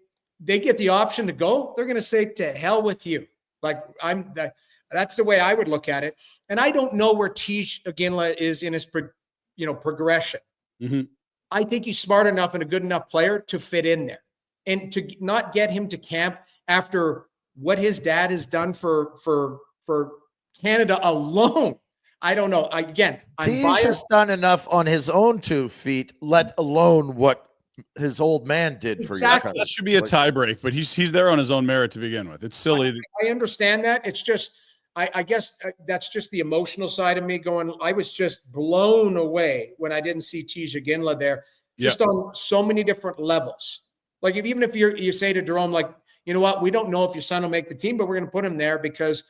get the option to go, they're going to say, to hell with you. Like, that's the way I would look at it. And I don't know where Tij Ginla is in his progression. Mm-hmm. I think he's smart enough and a good enough player to fit in there, and to not get him to camp after what his dad has done for Canada alone. I don't know. Tij has done enough on his own 2 feet, let alone what his old man did for you. That should be a tie break, but he's there on his own merit to begin with. It's silly. I understand that. It's just, I guess that's just the emotional side of me going, I was just blown away when I didn't see Tij Ginla there, just on so many different levels. Like, even if you say to Jerome, like, you know what, we don't know if your son will make the team, but we're going to put him there because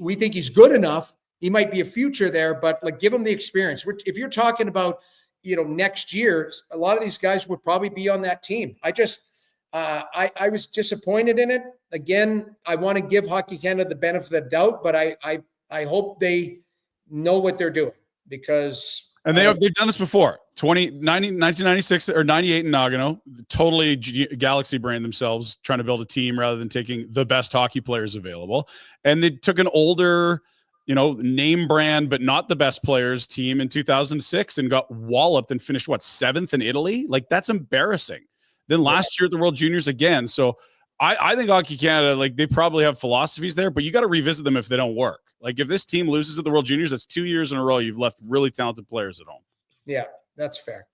we think he's good enough. He might be a future there, but like, give him the experience. If you're talking about, next year, a lot of these guys would probably be on that team. I was disappointed in it. Again, I want to give Hockey Canada the benefit of the doubt, but I hope they know what they're doing, because they've done this before. 1996 or 98 in Nagano, totally Galaxy brand themselves, trying to build a team rather than taking the best hockey players available. And they took an older, name brand, but not the best players team in 2006 and got walloped and finished 7th in Italy. Like, that's embarrassing. Then last year at the World Juniors again. So I think Hockey Canada, like, they probably have philosophies there, but you got to revisit them if they don't work. Like, if this team loses at the World Juniors, that's 2 years in a row you've left really talented players at home. Yeah, that's fair.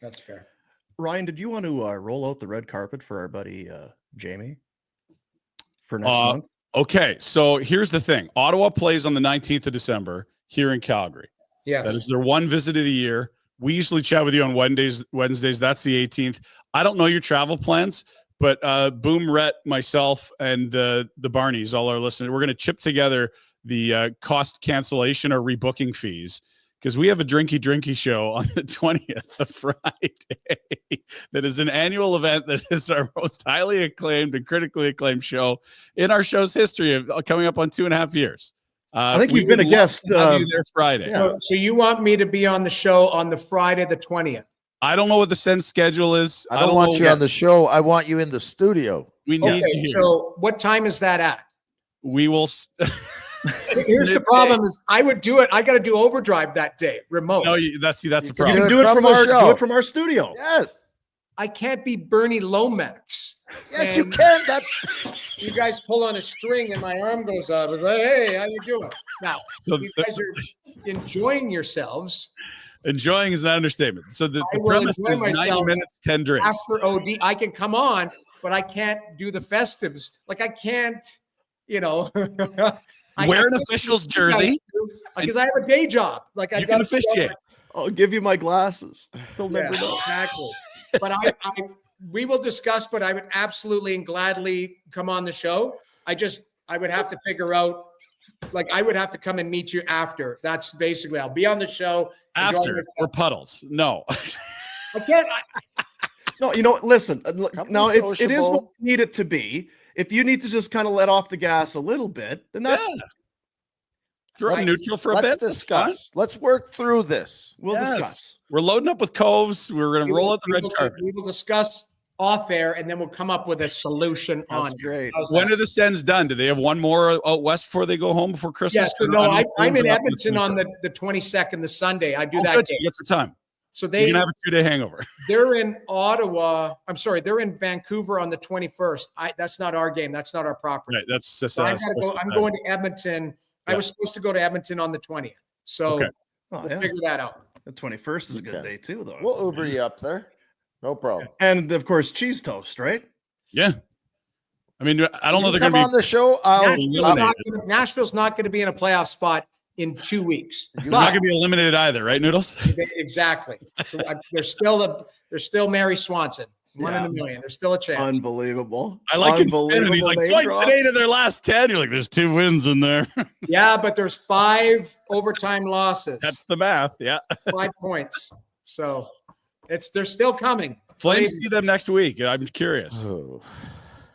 That's fair. Ryan, did you want to roll out the red carpet for our buddy Jamie for next month? Okay, so here's the thing. Ottawa plays on the 19th of December here in Calgary. Yeah, that is their one visit of the year. We usually chat with you on Wednesdays. That's the 18th. I don't know your travel plans, but Boom, Rhett, myself, and the Barneys, all our listeners, we're going to chip together the cost cancellation or rebooking fees, because we have a drinky show on the 20th of Friday that is an annual event that is our most highly acclaimed and critically acclaimed show in our show's history of coming up on 2.5 years. I think you've been a guest there Friday. Yeah. So you want me to be on the show on the Friday the 20th? I don't know what the Sens schedule is. I don't want you on the show. I want you in the studio. We need you here. So what time is that at? We will. Here's the problem: is I would do it. I got to do overdrive that day, remote. No, that's a problem. You can do it from our studio. Yes. I can't be Bernie Lomax. Yes, you can. That's you guys pull on a string and my arm goes up. It's like, hey, how you doing? Now, you guys are enjoying yourselves. Enjoying is an understatement. So the premise is 90 minutes, 10 drinks. After OD, I can come on, but I can't do the festives. Like I can't, wear an official's jersey because I have a day job. Like I can officiate. I'll give you my glasses. They'll never know. Exactly. But we will discuss, but I would absolutely and gladly come on the show. I would have to figure out, like, I would have to come and meet you after. That's basically, I'll be on the show. After, or puddles. No. I can't. No, listen, now it is what we need it to be. If you need to just kind of let off the gas a little bit, then that's throw neutral for a bit. Let's discuss. Let's work through this. We'll discuss. We're loading up with coves. We're going to roll out the red carpet. We will discuss off air, and then we'll come up with a solution. That's great. When are the Sens done? Do they have one more out west before they go home before Christmas? Yeah, so no, I'm in Edmonton on the 22nd, the Sunday. I do that. Good. You get some time. So you can have a 2-day hangover. They're in Ottawa. I'm sorry, they're in Vancouver on the 21st. That's not our game. That's not our property. Right. That's just. So I'm going to Edmonton. Yeah. I was supposed to go to Edmonton on the 20th. So we'll figure that out. The 21st is a good day too, though. We'll Uber you up there. No problem. And of course, cheese toast, right? Yeah. I mean, I don't know they're going to be on the show. Nashville's not going to be in a playoff spot in 2 weeks. You're not going to be eliminated either, right, Noodles? Exactly. So there's still Mary Swanson. 1 in a million. There's still a chance. Unbelievable. I like him spinning. He's like, points in 8 of their last 10. You're like, there's 2 wins in there. Yeah, but there's 5 overtime losses. That's the math. Yeah. 5 points. So they're still coming. Flames see them next week. I'm curious. Oh.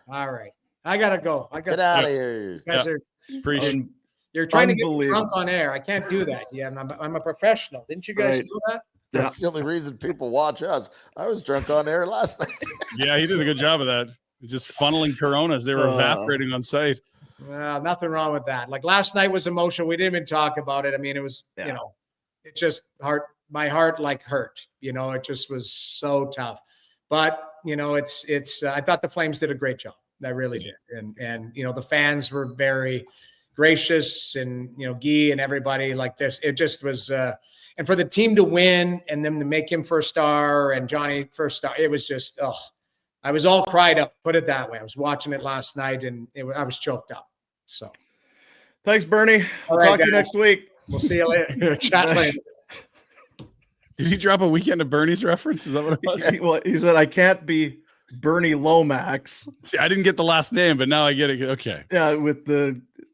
All right. I got to go. Get out of here. You guys Appreciate You're trying to get me drunk on air. I can't do that. Yeah, I'm a professional. Didn't you guys know that? That's the only reason people watch us. I was drunk on air last night. Yeah, he did a good job of that. Just funneling Coronas. They were evaporating on site. Well, nothing wrong with that. Like last night was emotional. We didn't even talk about it. I mean, it was, it just my heart like hurt, it just was so tough. But, it's I thought the Flames did a great job. I really did. And the fans were very gracious and, Guy and everybody like this. It just was, and for the team to win and them to make him first star and Johnny first star, it was just, I was all cried up, put it that way. I was watching it last night and I was choked up. So thanks, Bernie. We'll talk to you next week. We'll see you later. Chat later. Did he drop a Weekend of Bernie's reference? Is that what it was? Well, he said, I can't be Bernie Lomax. See, I didn't get the last name, but now I get it. Okay. Yeah,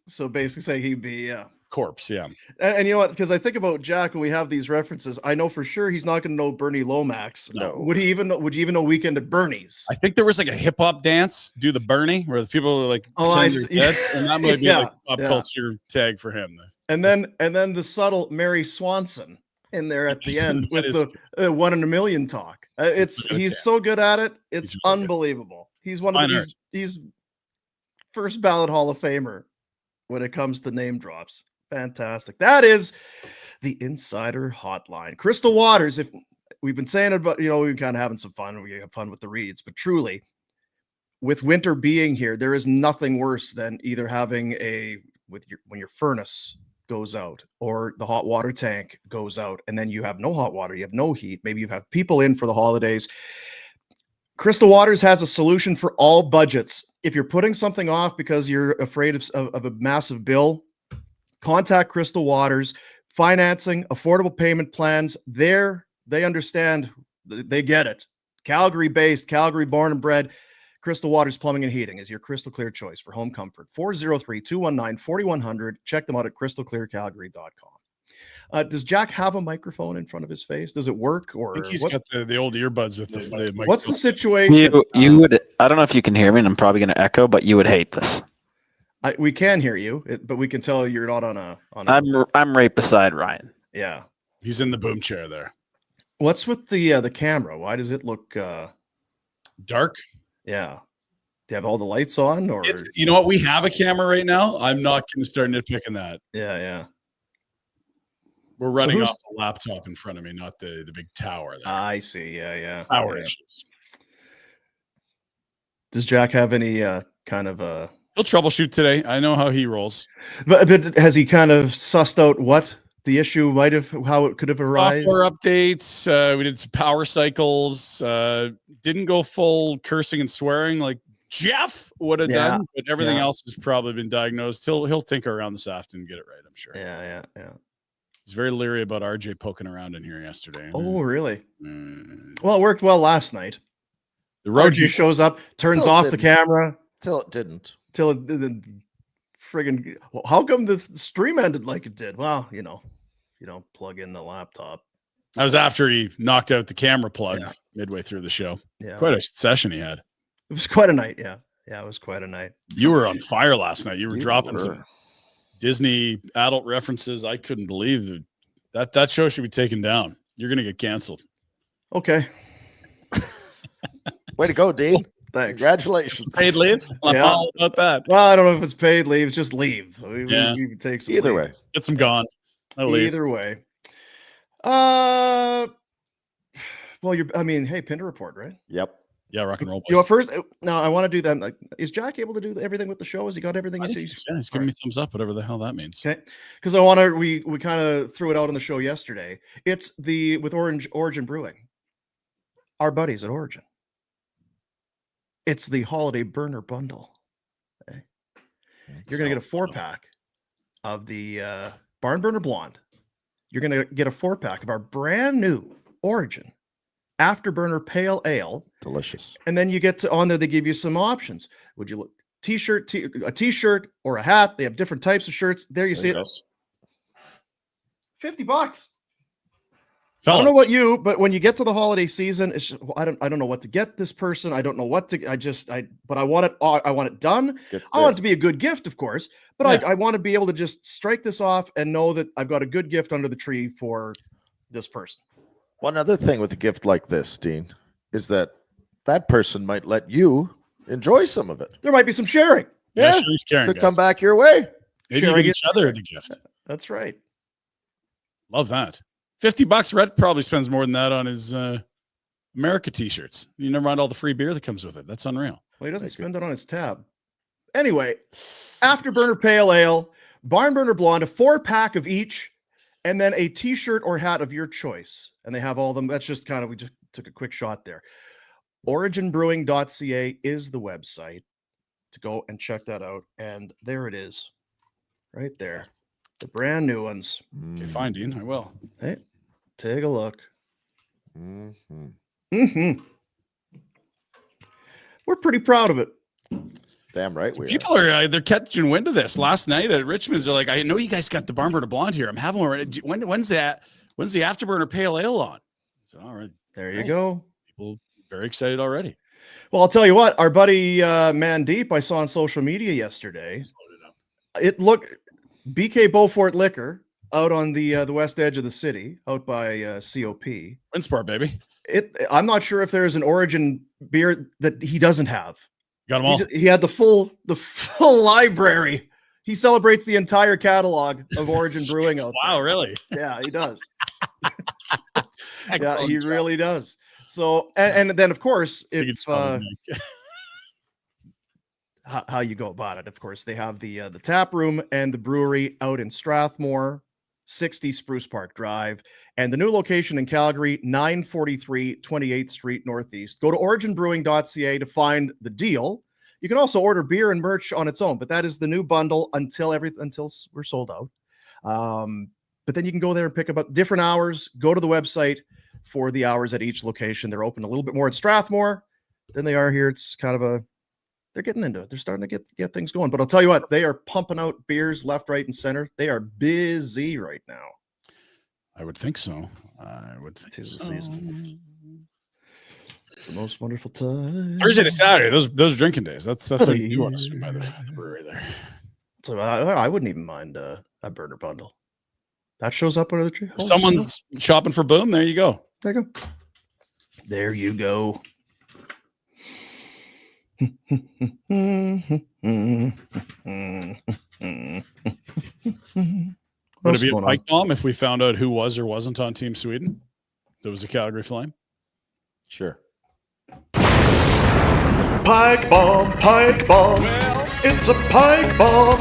so basically saying he'd be corpse, yeah. And you know what? Because I think about Jack when we have these references, I know for sure he's not going to know Bernie Lomax. No. Would you even know Weekend at Bernie's? I think there was like a hip hop dance, do the Bernie, where the people were like, I see. And that might be like a pop culture tag for him. And then the subtle Mary Swanson in there at the end with the 1 in a million talk. He's so good at it. It's really unbelievable. Good. He's one of he's first ballot Hall of Famer when it comes to name drops. Fantastic. That is the Insider Hotline. Crystal Waters, if we've been saying it, but we're kind of having some fun. We have fun with the reads, but truly, with winter being here, there is nothing worse than either having when your furnace goes out or the hot water tank goes out, and then you have no hot water, you have no heat. Maybe you have people in for the holidays. Crystal Waters has a solution for all budgets. If you're putting something off because you're afraid of a massive bill, contact Crystal Waters. Financing, affordable payment plans. They understand. They get it. Calgary-based, Calgary born and bred. Crystal Waters Plumbing and Heating is your crystal clear choice for home comfort. 403-219-4100. Check them out at crystalclearcalgary.com. Does Jack have a microphone in front of his face? Does it work? Or I think he's got the old earbuds with the microphone. What's the situation? You would. I don't know if you can hear me, and I'm probably going to echo, but you would hate this. We can hear you, but we can tell you're not on a. I'm right beside Ryan. Yeah, he's in the boom chair there. What's with the camera? Why does it look dark? Yeah. Do you have all the lights on, or you know what? We have a camera right now. I'm not going to start nitpicking that. Yeah. We're running off the laptop in front of me, not the big tower there. I see. Yeah. Power issues. Does Jack have any kind of a? He'll troubleshoot today. I know how he rolls. But has he kind of sussed out what the issue might have, how it could have arrived? Software updates. We did some power cycles. Didn't go full cursing and swearing like Jeff would have done, but everything else has probably been diagnosed. He'll tinker around this afternoon and get it right, I'm sure. Yeah. He's very leery about RJ poking around in here yesterday. Oh, really? Well, it worked well last night. The road RJ shows up, turns off the camera. Till it didn't. Till it didn't. Friggin', how come the stream ended like it did? Well, you don't plug in the laptop. That was after he knocked out the camera plug midway through the show. Yeah. Quite a session he had. It was quite a night. Yeah, it was quite a night. You were on fire last night. You were dropping some Disney adult references. I couldn't believe that show should be taken down. You're going to get canceled. Okay. Way to go, Dean. Thanks. Congratulations. Paid leave? I'm all about that. Well, I don't know if it's paid leave. It's just leave. We take some Either leave. way. Get some gone. Either way. Well, hey, Pinder report, right? Yep. Yeah, rock and roll. Boys. First, now I want to do that. Like, is Jack able to do everything with the show? Has he got everything? He's giving me thumbs up, whatever the hell that means. Okay, because I want to. We kind of threw it out on the show yesterday. It's with Origin Brewing, our buddies at Origin. It's the holiday burner bundle. Okay. You're going to get a 4-pack of the Barn Burner Blonde. You're going to get a 4-pack of our brand new Origin Afterburner Pale Ale. Delicious. And then you get on there, they give you some options. Would you look a t-shirt or a hat? They have different types of shirts. There you see it. $50. Fellas. I don't know about you, but when you get to the holiday season, it's just, I don't know what to get this person. I don't know what to. But I want it. I want it done. I want it to be a good gift, of course. But I want to be able to just strike this off and know that I've got a good gift under the tree for this person. One other thing with a gift like this, Dean, is that person might let you enjoy some of it. There might be some sharing. Yeah, sharing, could come back your way. Maybe give each other the gift. That's right. Love that. $50. Rhett probably spends more than that on his America t-shirts. You never mind all the free beer that comes with it. That's unreal. Well, he doesn't spend it on his tab. Anyway, Afterburner Pale Ale, Barn Burner Blonde, a 4-pack of each, and then a t-shirt or hat of your choice. And they have all of them. That's just we just took a quick shot there. Originbrewing.ca is the website to go and check that out. And there it is. Right there. The brand new ones. Okay, fine, Dean. I will. Hey, take a look. Mm-hmm. We're pretty proud of it. Damn right. People are they're catching wind of this. Last night at Richmond's, they're like, I know you guys got the Barn Burner Blonde here. I'm having one. When's the Afterburner Pale Ale on? So all right, there you go. People very excited already. Well, I'll tell you what, our buddy Mandeep, I saw on social media yesterday. It looked BK Beaufort Liquor out on the west edge of the city, out by COP. Winsport, baby. I'm not sure if there's an Origin beer that he doesn't have. Got them all. He had the full library. He celebrates the entire catalog of Origin Brewing out there. Wow, really? Yeah, he does. Yeah, he really does. So, and then of course, if how you go about it. Of course, they have the tap room and the brewery out in Strathmore, 60 Spruce Park Drive, and the new location in Calgary, 943 28th Street Northeast. Go to originbrewing.ca to find the deal. You can also order beer and merch on its own, but that is the new bundle until we're sold out. But then you can go there and pick up different hours. Go to the website for the hours at each location. They're open a little bit more in Strathmore than they are here. It's kind of they're getting into it. They're starting to get things going. But I'll tell you what, they are pumping out beers left, right, and center. They are busy right now. I would think so. The season. It's the most wonderful time. Thursday to Saturday, those drinking days. That's how you want to swing by the brewery there. So I wouldn't even mind a burner bundle. That shows up under the tree. Someone's shopping for Boom. There you go. There you go. There you go. Would it be a pike bomb if we found out who was or wasn't on Team Sweden? There was a Calgary Flame. Sure. Pike bomb, pike bomb. Well, it's a pike bomb.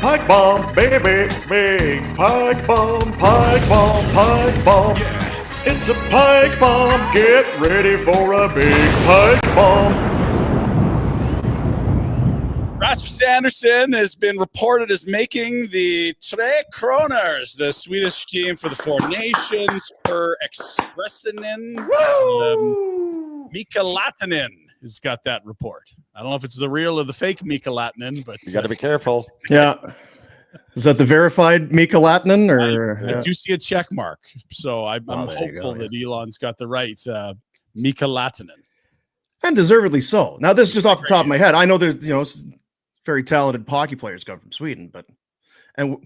Pike bomb, baby, big pike bomb, pike bomb, pike bomb. Yeah. It's a pike bomb. Get ready for a big pike bomb. Rasmus Andersson has been reported as making the Tre Kroners, the Swedish team for the Four Nations, for Expressinen. Mika Lahtinen has got that report. I don't know if it's the real or the fake Mika Lahtinen, but you got to be careful. Yeah. Is that the verified Mika Lahtinen? Or I do see a check mark, so I'm hopeful that Elon's got the right Mika Lahtinen. And deservedly so. Now, this is just off the top of my head. I know there's, very talented hockey players come from Sweden, and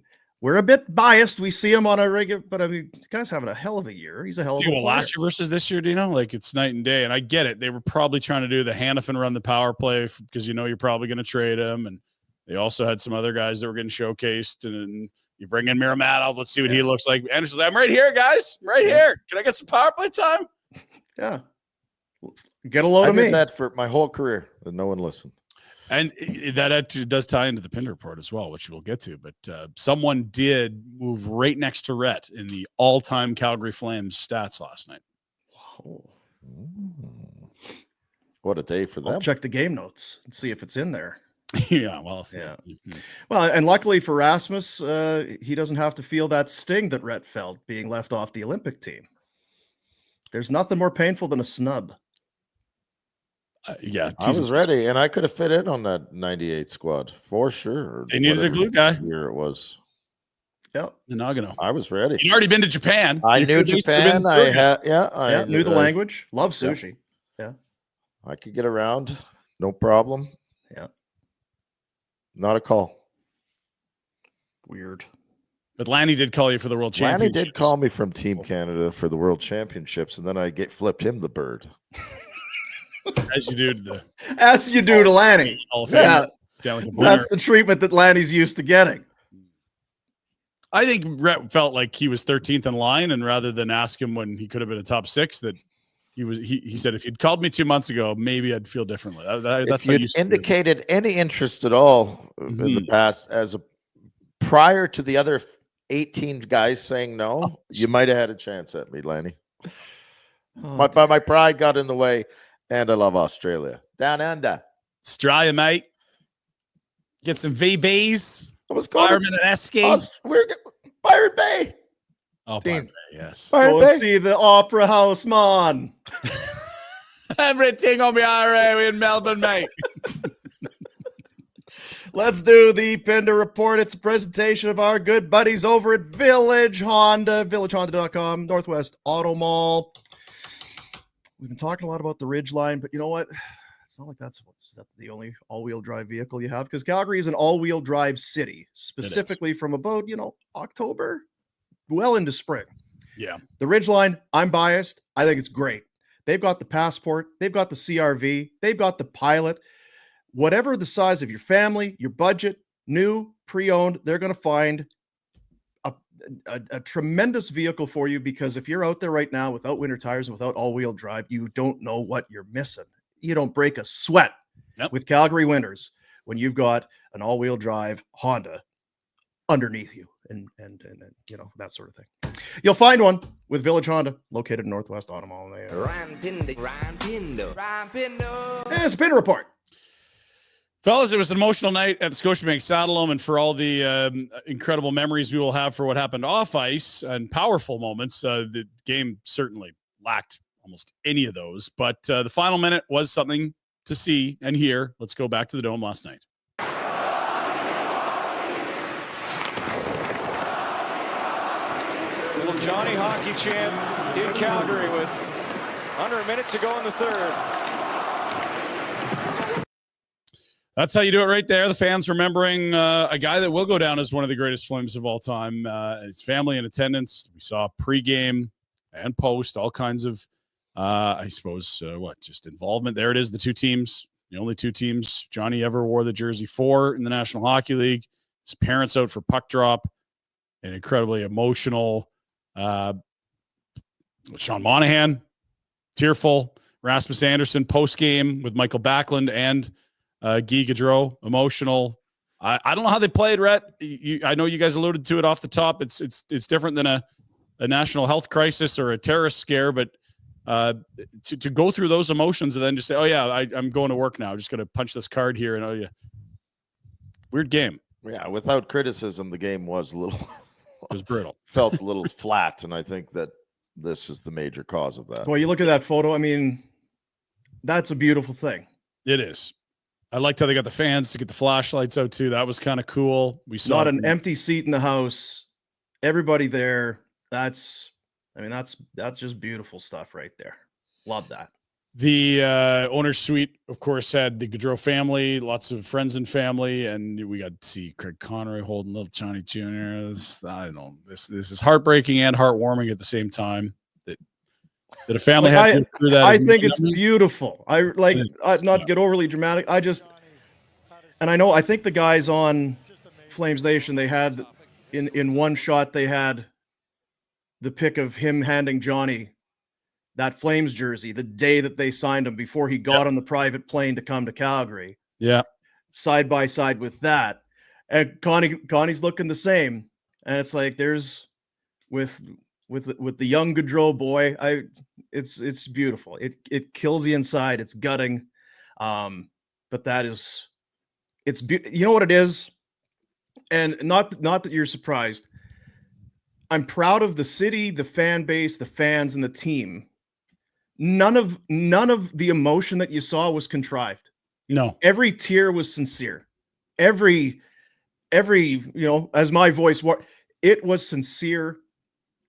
we're a bit biased. We see him on a regular, but I mean, the guy's having a hell of a year. He's a hell of a player. Last year versus this year, Dino, like it's night and day. And I get it. They were probably trying to do the Hannafin run the power play because you're probably going to trade him. And they also had some other guys that were getting showcased. And you bring in Miramadov. Let's see what he looks like. Anderson's like, I'm right here, guys. I'm right here. Can I get some power play time? Yeah. Get a load of me. I did that for my whole career, and no one listened. And that actually does tie into the Pinder report as well, which we'll get to. But someone did move right next to Rhett in the all-time Calgary Flames stats last night. Wow. What a day for them. I'll check the game notes and see if it's in there. Yeah, well, yeah. Mm-hmm. Well, and luckily for Rasmus, he doesn't have to feel that sting that Rhett felt being left off the Olympic team. There's nothing more painful than a snub. Yeah, I was ready, and I could have fit in on that 98 squad for sure. They needed a glue guy. Here it was. Yep, the Nagano. I was ready. You'd already been to Japan. I knew Japan. I knew the language. Love sushi. Yeah, I could get around, no problem. Yeah, not a call. Weird. But Lanny did call you for the World Championships. Lanny did call me from Team Canada for the World Championships, and then I flipped him the bird. As you do to Lanny. Yeah. That's the treatment that Lanny's used to getting. I think Rhett felt like he was 13th in line, and rather than ask him when he could have been a top 6, that he said, if you'd called me 2 months ago, maybe I'd feel differently. That's if you'd indicated any interest at all in the past prior to the other 18 guys saying no, you might have had a chance at me, Lanny. My pride got in the way. And I love Australia. Down under. Australia, mate. Get some VBs. I was going Fireman and Esky. We're Pirate Bay. Oh, Pirate Bay, yes. Go and see the Opera House, man. Everything on the area in Melbourne, mate. Let's do the Pinder report. It's a presentation of our good buddies over at Village Honda, villagehonda.com, Northwest Auto Mall. We've been talking a lot about the Ridgeline, but you know what? It's not like that's the only all-wheel drive vehicle you have, because Calgary is an all-wheel drive city, specifically from about, October, well into spring. Yeah. The Ridgeline, I'm biased. I think it's great. They've got the Passport. They've got the CRV. They've got the Pilot. Whatever the size of your family, your budget, new, pre-owned, they're going to find a tremendous vehicle for you, because if you're out there right now without winter tires and without all-wheel drive, you don't know what you're missing. You don't break a sweat with Calgary winters. when you've got an all-wheel drive Honda underneath you and that sort of thing. You'll find one with Village Honda, located in Northwest Ottawa. It's a Pinder Report. Fellas, it was an emotional night at the Scotiabank Saddledome, and for all the incredible memories we will have for what happened off ice and powerful moments, the game certainly lacked almost any of those. But the final minute was something to see and hear. Let's go back to the Dome last night. Little Johnny hockey chant in Calgary with under a minute to go in the third. That's how you do it right there. The fans remembering a guy that will go down as one of the greatest Flames of all time. His family in attendance. We saw pregame and post, all kinds of, just involvement. There it is, the two teams, the only two teams Johnny ever wore the jersey for in the National Hockey League. His parents out for puck drop. An incredibly emotional Sean Monahan, tearful. Rasmus Anderson post-game with Michael Backlund and Guy Gaudreau, emotional. I don't know how they played, Rhett. I know you guys alluded to it off the top. It's different than a national health crisis or a terrorist scare, but to go through those emotions and then just say, oh, yeah, I'm going to work now. I'm just going to punch this card here. And, oh, yeah. Weird game. Yeah, without criticism, the game was a little... It was brutal. Felt a little flat, and I think that this is the major cause of that. Well, you look at that photo, I mean, that's a beautiful thing. It is. I liked how they got the fans to get the flashlights out too. That was kind of cool. We saw not an empty seat in the house. Everybody there. That's just beautiful stuff right there. Love that. The owner's suite, of course, had the Gaudreau family, lots of friends and family, and we got to see Craig Conroy holding little Johnny Jr. This is heartbreaking and heartwarming at the same time. That a family had to go through that. I think it's beautiful. Not to get overly dramatic. I think the guys on Flames Nation, they had in one shot, they had the pic of him handing Johnny that Flames jersey the day that they signed him before he got on the private plane to come to Calgary. Yeah. Side by side with that. And Connie's looking the same. And it's like there's with the young Gaudreau boy, it's beautiful. It kills the inside. It's gutting. But you know what it is? And not that you're surprised. I'm proud of the city, the fan base, the fans, and the team. None of the emotion that you saw was contrived. No. Every tear was sincere. Every as my voice it was sincere.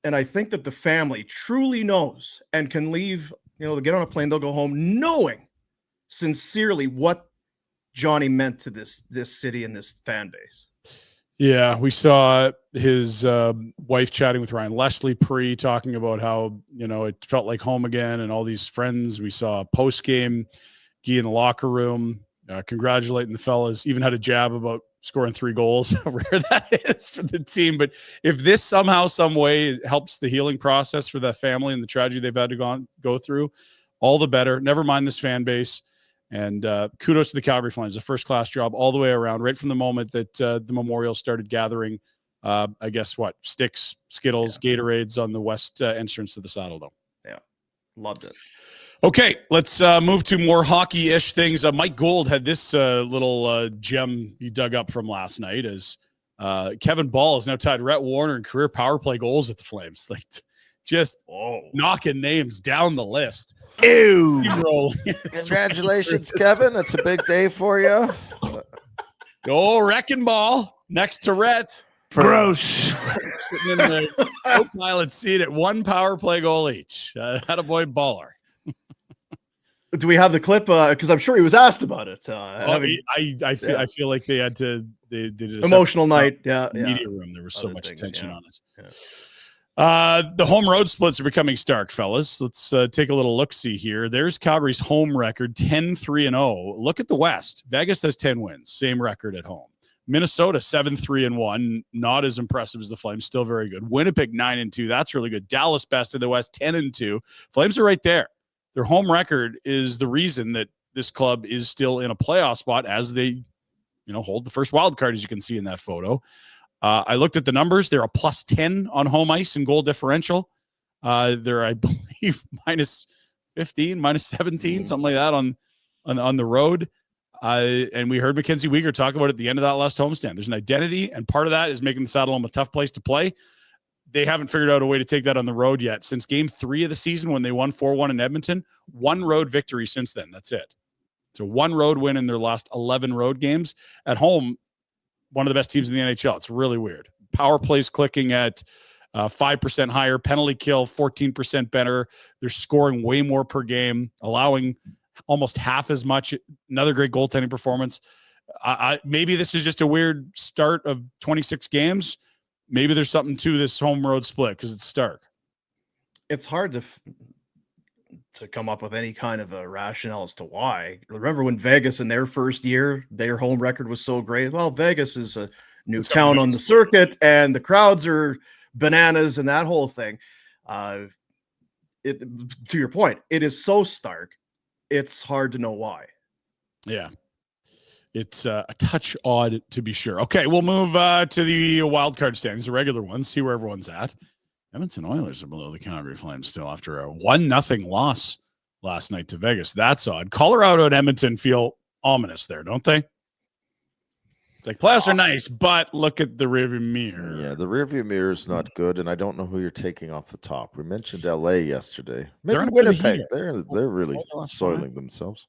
And I think that the family truly knows and can leave, they'll get on a plane, they'll go home knowing sincerely what Johnny meant to this city and this fan base. Yeah, we saw his wife chatting with Ryan Leslie talking about how, it felt like home again and all these friends. We saw post-game, Guy in the locker room, congratulating the fellas, even had a jab about scoring 3 goals, how rare that is for the team. But if this somehow, some way helps the healing process for that family and the tragedy they've had to go through, all the better. Never mind this fan base. And kudos to the Calgary Flames, a first-class job all the way around, right from the moment that the memorial started gathering, sticks, Skittles, Gatorades on the west entrance to the Saddledome. Yeah, loved it. Okay, let's move to more hockey-ish things. Mike Gould had this little gem he dug up from last night as Kevin Ball has now tied Rhett Warner in career power play goals at the Flames. Just knocking names down the list. Ew. Congratulations, Kevin. It's a big day for you. Go Wrecking Ball next to Rhett. Gross. Sitting in the co-pilot seat at 1 power play goal each. Attaboy baller. Do we have the clip? Because I'm sure he was asked about it. I feel like they had to. They did emotional night. Media room. There was so much tension on it. Yeah. The home road splits are becoming stark, fellas. Let's take a little look-see here. There's Calgary's home record, 10-3-0. Look at the West. Vegas has 10 wins, same record at home. Minnesota 7-3-1, not as impressive as the Flames, still very good. Winnipeg 9-2, that's really good. Dallas best of the West, 10-2. Flames are right there. Their home record is the reason that this club is still in a playoff spot as they hold the first wild card, as you can see in that photo. I looked at the numbers. They're a +10 on home ice in goal differential. They're, I believe, -15, -17, something like that on the road. And we heard Mackenzie Weegar talk about it at the end of that last homestand. There's an identity, and part of that is making the Saddledome a tough place to play. They haven't figured out a way to take that on the road yet. Since game 3 of the season, when they won 4-1 in Edmonton, 1 road victory since then. That's it. So 1 road win in their last 11 road games. At home, one of the best teams in the NHL. It's really weird. Power plays clicking at 5% higher, penalty kill 14% better. They're scoring way more per game, allowing almost half as much. Another great goaltending performance. Maybe this is just a weird start of 26 games. Maybe there's something to this home road split because it's Stark. It's hard to come up with any kind of a rationale as to why. Remember when Vegas in their first year, their home record was so great? Well, Vegas is a new town on the circuit and the crowds are bananas and that whole thing. To your point, it is so stark. It's hard to know why. Yeah. It's a touch odd to be sure. Okay, we'll move to the wild card standings, the regular ones, see where everyone's at. Edmonton Oilers are below the Calgary Flames still after a 1-0 loss last night to Vegas. That's odd. Colorado and Edmonton feel ominous there, don't they? It's like playoffs are nice, but look at the rearview mirror. Yeah, the rearview mirror is not good, and I don't know who you're taking off the top. We mentioned LA yesterday. Maybe Winnipeg. They're really soiling themselves.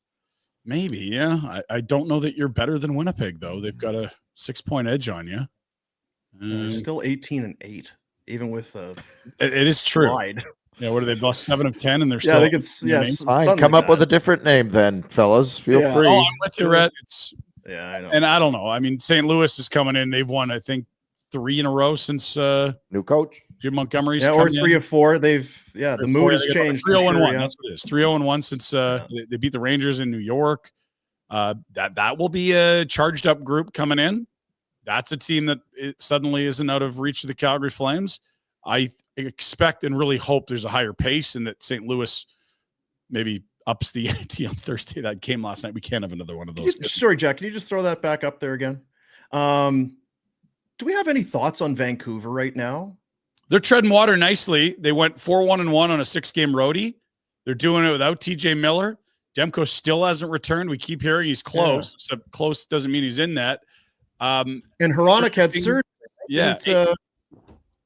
Maybe, yeah. I don't know that you're better than Winnipeg, though. They've got a 6-point edge on you. They're still 18-8, even with it is true. Slide. Yeah, what are they? Lost 7 of 10, and they're still. I think it's fine. Come up with a different name, then, fellas. Feel free. Oh, I'm with you, Rhett. I know. And I don't know. I mean, St. Louis is coming in. They've won, I think, 3 in a row since new coach Jim Montgomery's. Or 3 or 4. The mood has changed. 3-0-1. That's what it is. 3-0-1 since they beat the Rangers in New York. That will be a charged up group coming in. That's a team that suddenly isn't out of reach of the Calgary Flames. I expect and really hope there's a higher pace and that St. Louis maybe ups the ante on Thursday. That game last night. We can't have another one of those. Sorry, Jack. Can you just throw that back up there again? Do we have any thoughts on Vancouver right now? They're treading water nicely. They went 4-1-1 on a 6-game roadie. They're doing it without TJ Miller. Demko still hasn't returned. We keep hearing he's close. So close doesn't mean he's in net. And Hronek had surgery. Yeah.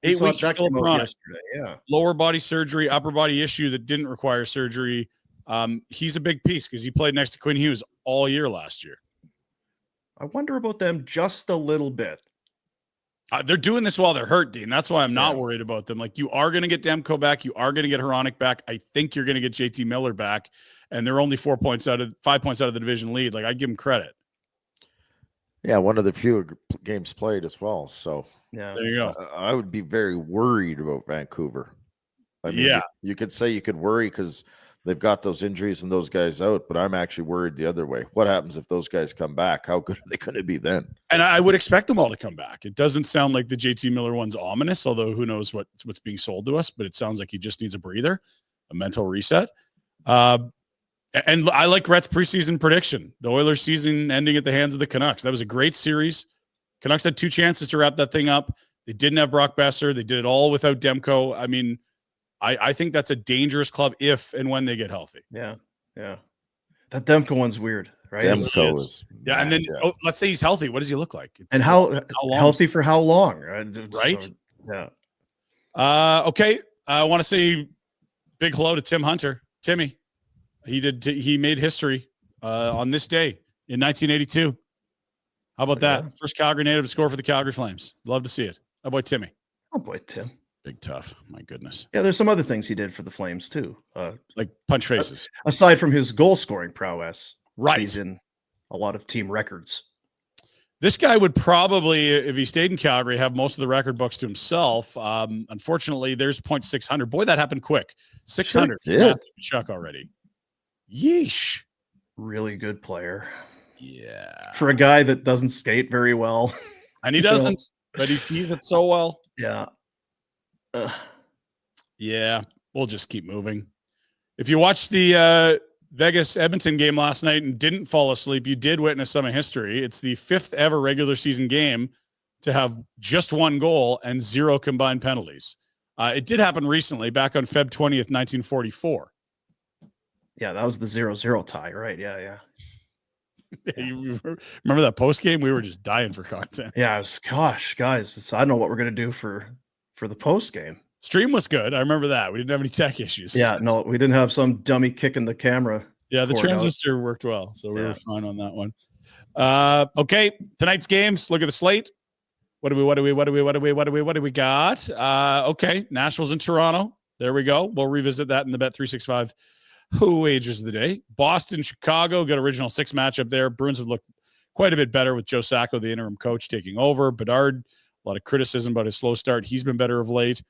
8 weeks that came out yesterday. Yeah. Lower body surgery, upper body issue that didn't require surgery. He's a big piece because he played next to Quinn Hughes all year last year. I wonder about them just a little bit. They're doing this while they're hurt, Dean. That's why I'm not worried about them. Like, you are going to get Demko back. You are going to get Hronek back. I think you're going to get JT Miller back. And they're only 5 points out of the division lead. Like, I give them credit. Yeah, one of the fewer games played as well. So there you go. I would be very worried about Vancouver. I mean, you could say you could worry because they've got those injuries and those guys out, but I'm actually worried the other way. What happens if those guys come back? How good are they going to be then? And I would expect them all to come back. It doesn't sound like the JT Miller one's ominous, although who knows what's being sold to us, but it sounds like he just needs a breather, a mental reset. And I like Rhett's preseason prediction. The Oilers season ending at the hands of the Canucks. That was a great series. Canucks had 2 chances to wrap that thing up. They didn't have Brock Besser. They did it all without Demko. I mean, I think that's a dangerous club if and when they get healthy. Yeah. That Demko one's weird, right? Demko is. Yeah, and then let's say he's healthy. What does he look like? And how healthy for how long? Right? So, yeah. Okay. I want to say big hello to Tim Hunter. Timmy. He made history on this day in 1982. How about that? First Calgary native to score for the Calgary Flames. Love to see it. How about Timmy? Oh boy, Tim. Big tough. My goodness. Yeah, there's some other things he did for the Flames too. Like punch faces. Aside from his goal scoring prowess. Right. He's in a lot of team records. This guy would probably, if he stayed in Calgary, have most of the record books to himself. Unfortunately, there's .600. Boy, that happened quick. 600. Yeah. Chuck already. Yeesh. Really good player. Yeah. For a guy that doesn't skate very well. And he doesn't, but he sees it so well. Yeah. Yeah. We'll just keep moving. If you watch the Vegas Edmonton game last night and didn't fall asleep, you did witness some of history. It's the 5th ever regular season game to have just 1 goal and 0 combined penalties. It did happen recently, back on Feb 20th, 1944. Yeah, that was the 0-0 tie, right? Yeah. You remember that post game? We were just dying for content. Yeah, gosh, guys, I don't know what we're gonna do for the post game. Stream was good. I remember that. We didn't have any tech issues. Yeah, no, we didn't have some dummy kicking the camera. Yeah, the transistor worked well, so we were fine on that one. Okay, tonight's games. Look at the slate. What do we got? Okay, Nashville's in Toronto. There we go. We'll revisit that in the Bet365 wagers of the day. Boston, Chicago, got original 6 matchup there. Bruins have looked quite a bit better with Joe Sacco, the interim coach, taking over. Bedard, a lot of criticism about his slow start. He's been better of late.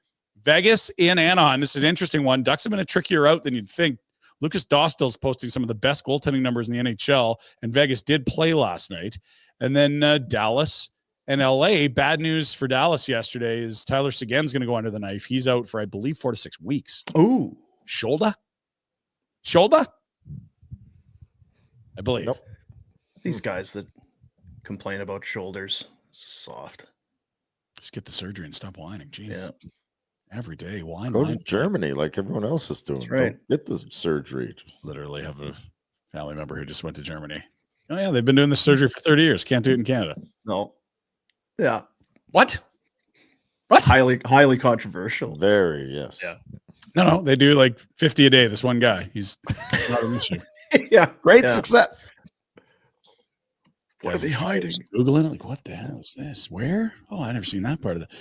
Vegas in Anaheim. This is an interesting one. Ducks have been a trickier route than you'd think. Lucas Dostal's posting some of the best goaltending numbers in the NHL, and Vegas did play last night. And then Dallas and LA. Bad news for Dallas yesterday is Tyler Seguin's going to go under the knife. He's out for, I believe, 4 to 6 weeks. Ooh. Shoulder, I believe. Nope. These guys that complain about shoulders, soft. Just get the surgery and stop whining. Jeez. Yeah. Every day, whine. Go to Germany like everyone else is doing. That's right. Don't get the surgery. Literally have a family member who just went to Germany. Oh, yeah. They've been doing this surgery for 30 years. Can't do it in Canada. No. Yeah. What? Highly controversial. Very, yes. Yeah. No, they do like 50 a day. This one guy, he's not an issue. Yeah. Great success. What is he hiding? Googling it. Like, what the hell is this? Where? Oh, I never seen that part of it.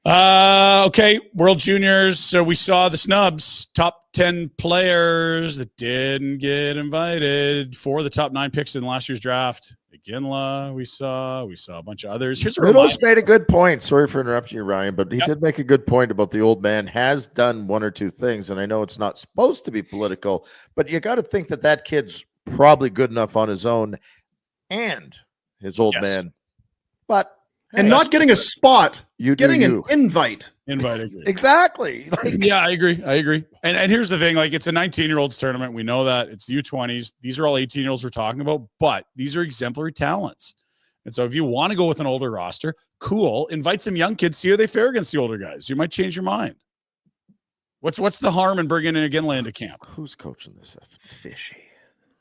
Okay. World Juniors. So we saw the snubs, top 10 players that didn't get invited for the top 9 picks in last year's draft. Iginla, we saw a bunch of others. Here's a Noodles made a good point. Sorry for interrupting you, Ryan, but he did make a good point about the old man has done 1 or 2 things. And I know it's not supposed to be political, but you got to think that kid's probably good enough on his own and his old man. But and not getting a spot, getting an invite. Exactly. Yeah, I agree. And here's the thing, like, it's a 19-year-olds tournament. We know that. It's U20s. These are all 18-year-olds we're talking about, but these are exemplary talents. And so if you want to go with an older roster, cool. Invite some young kids, see how they fare against the older guys. You might change your mind. What's the harm in bringing in Iginla into camp? Who's coaching this? Fishy.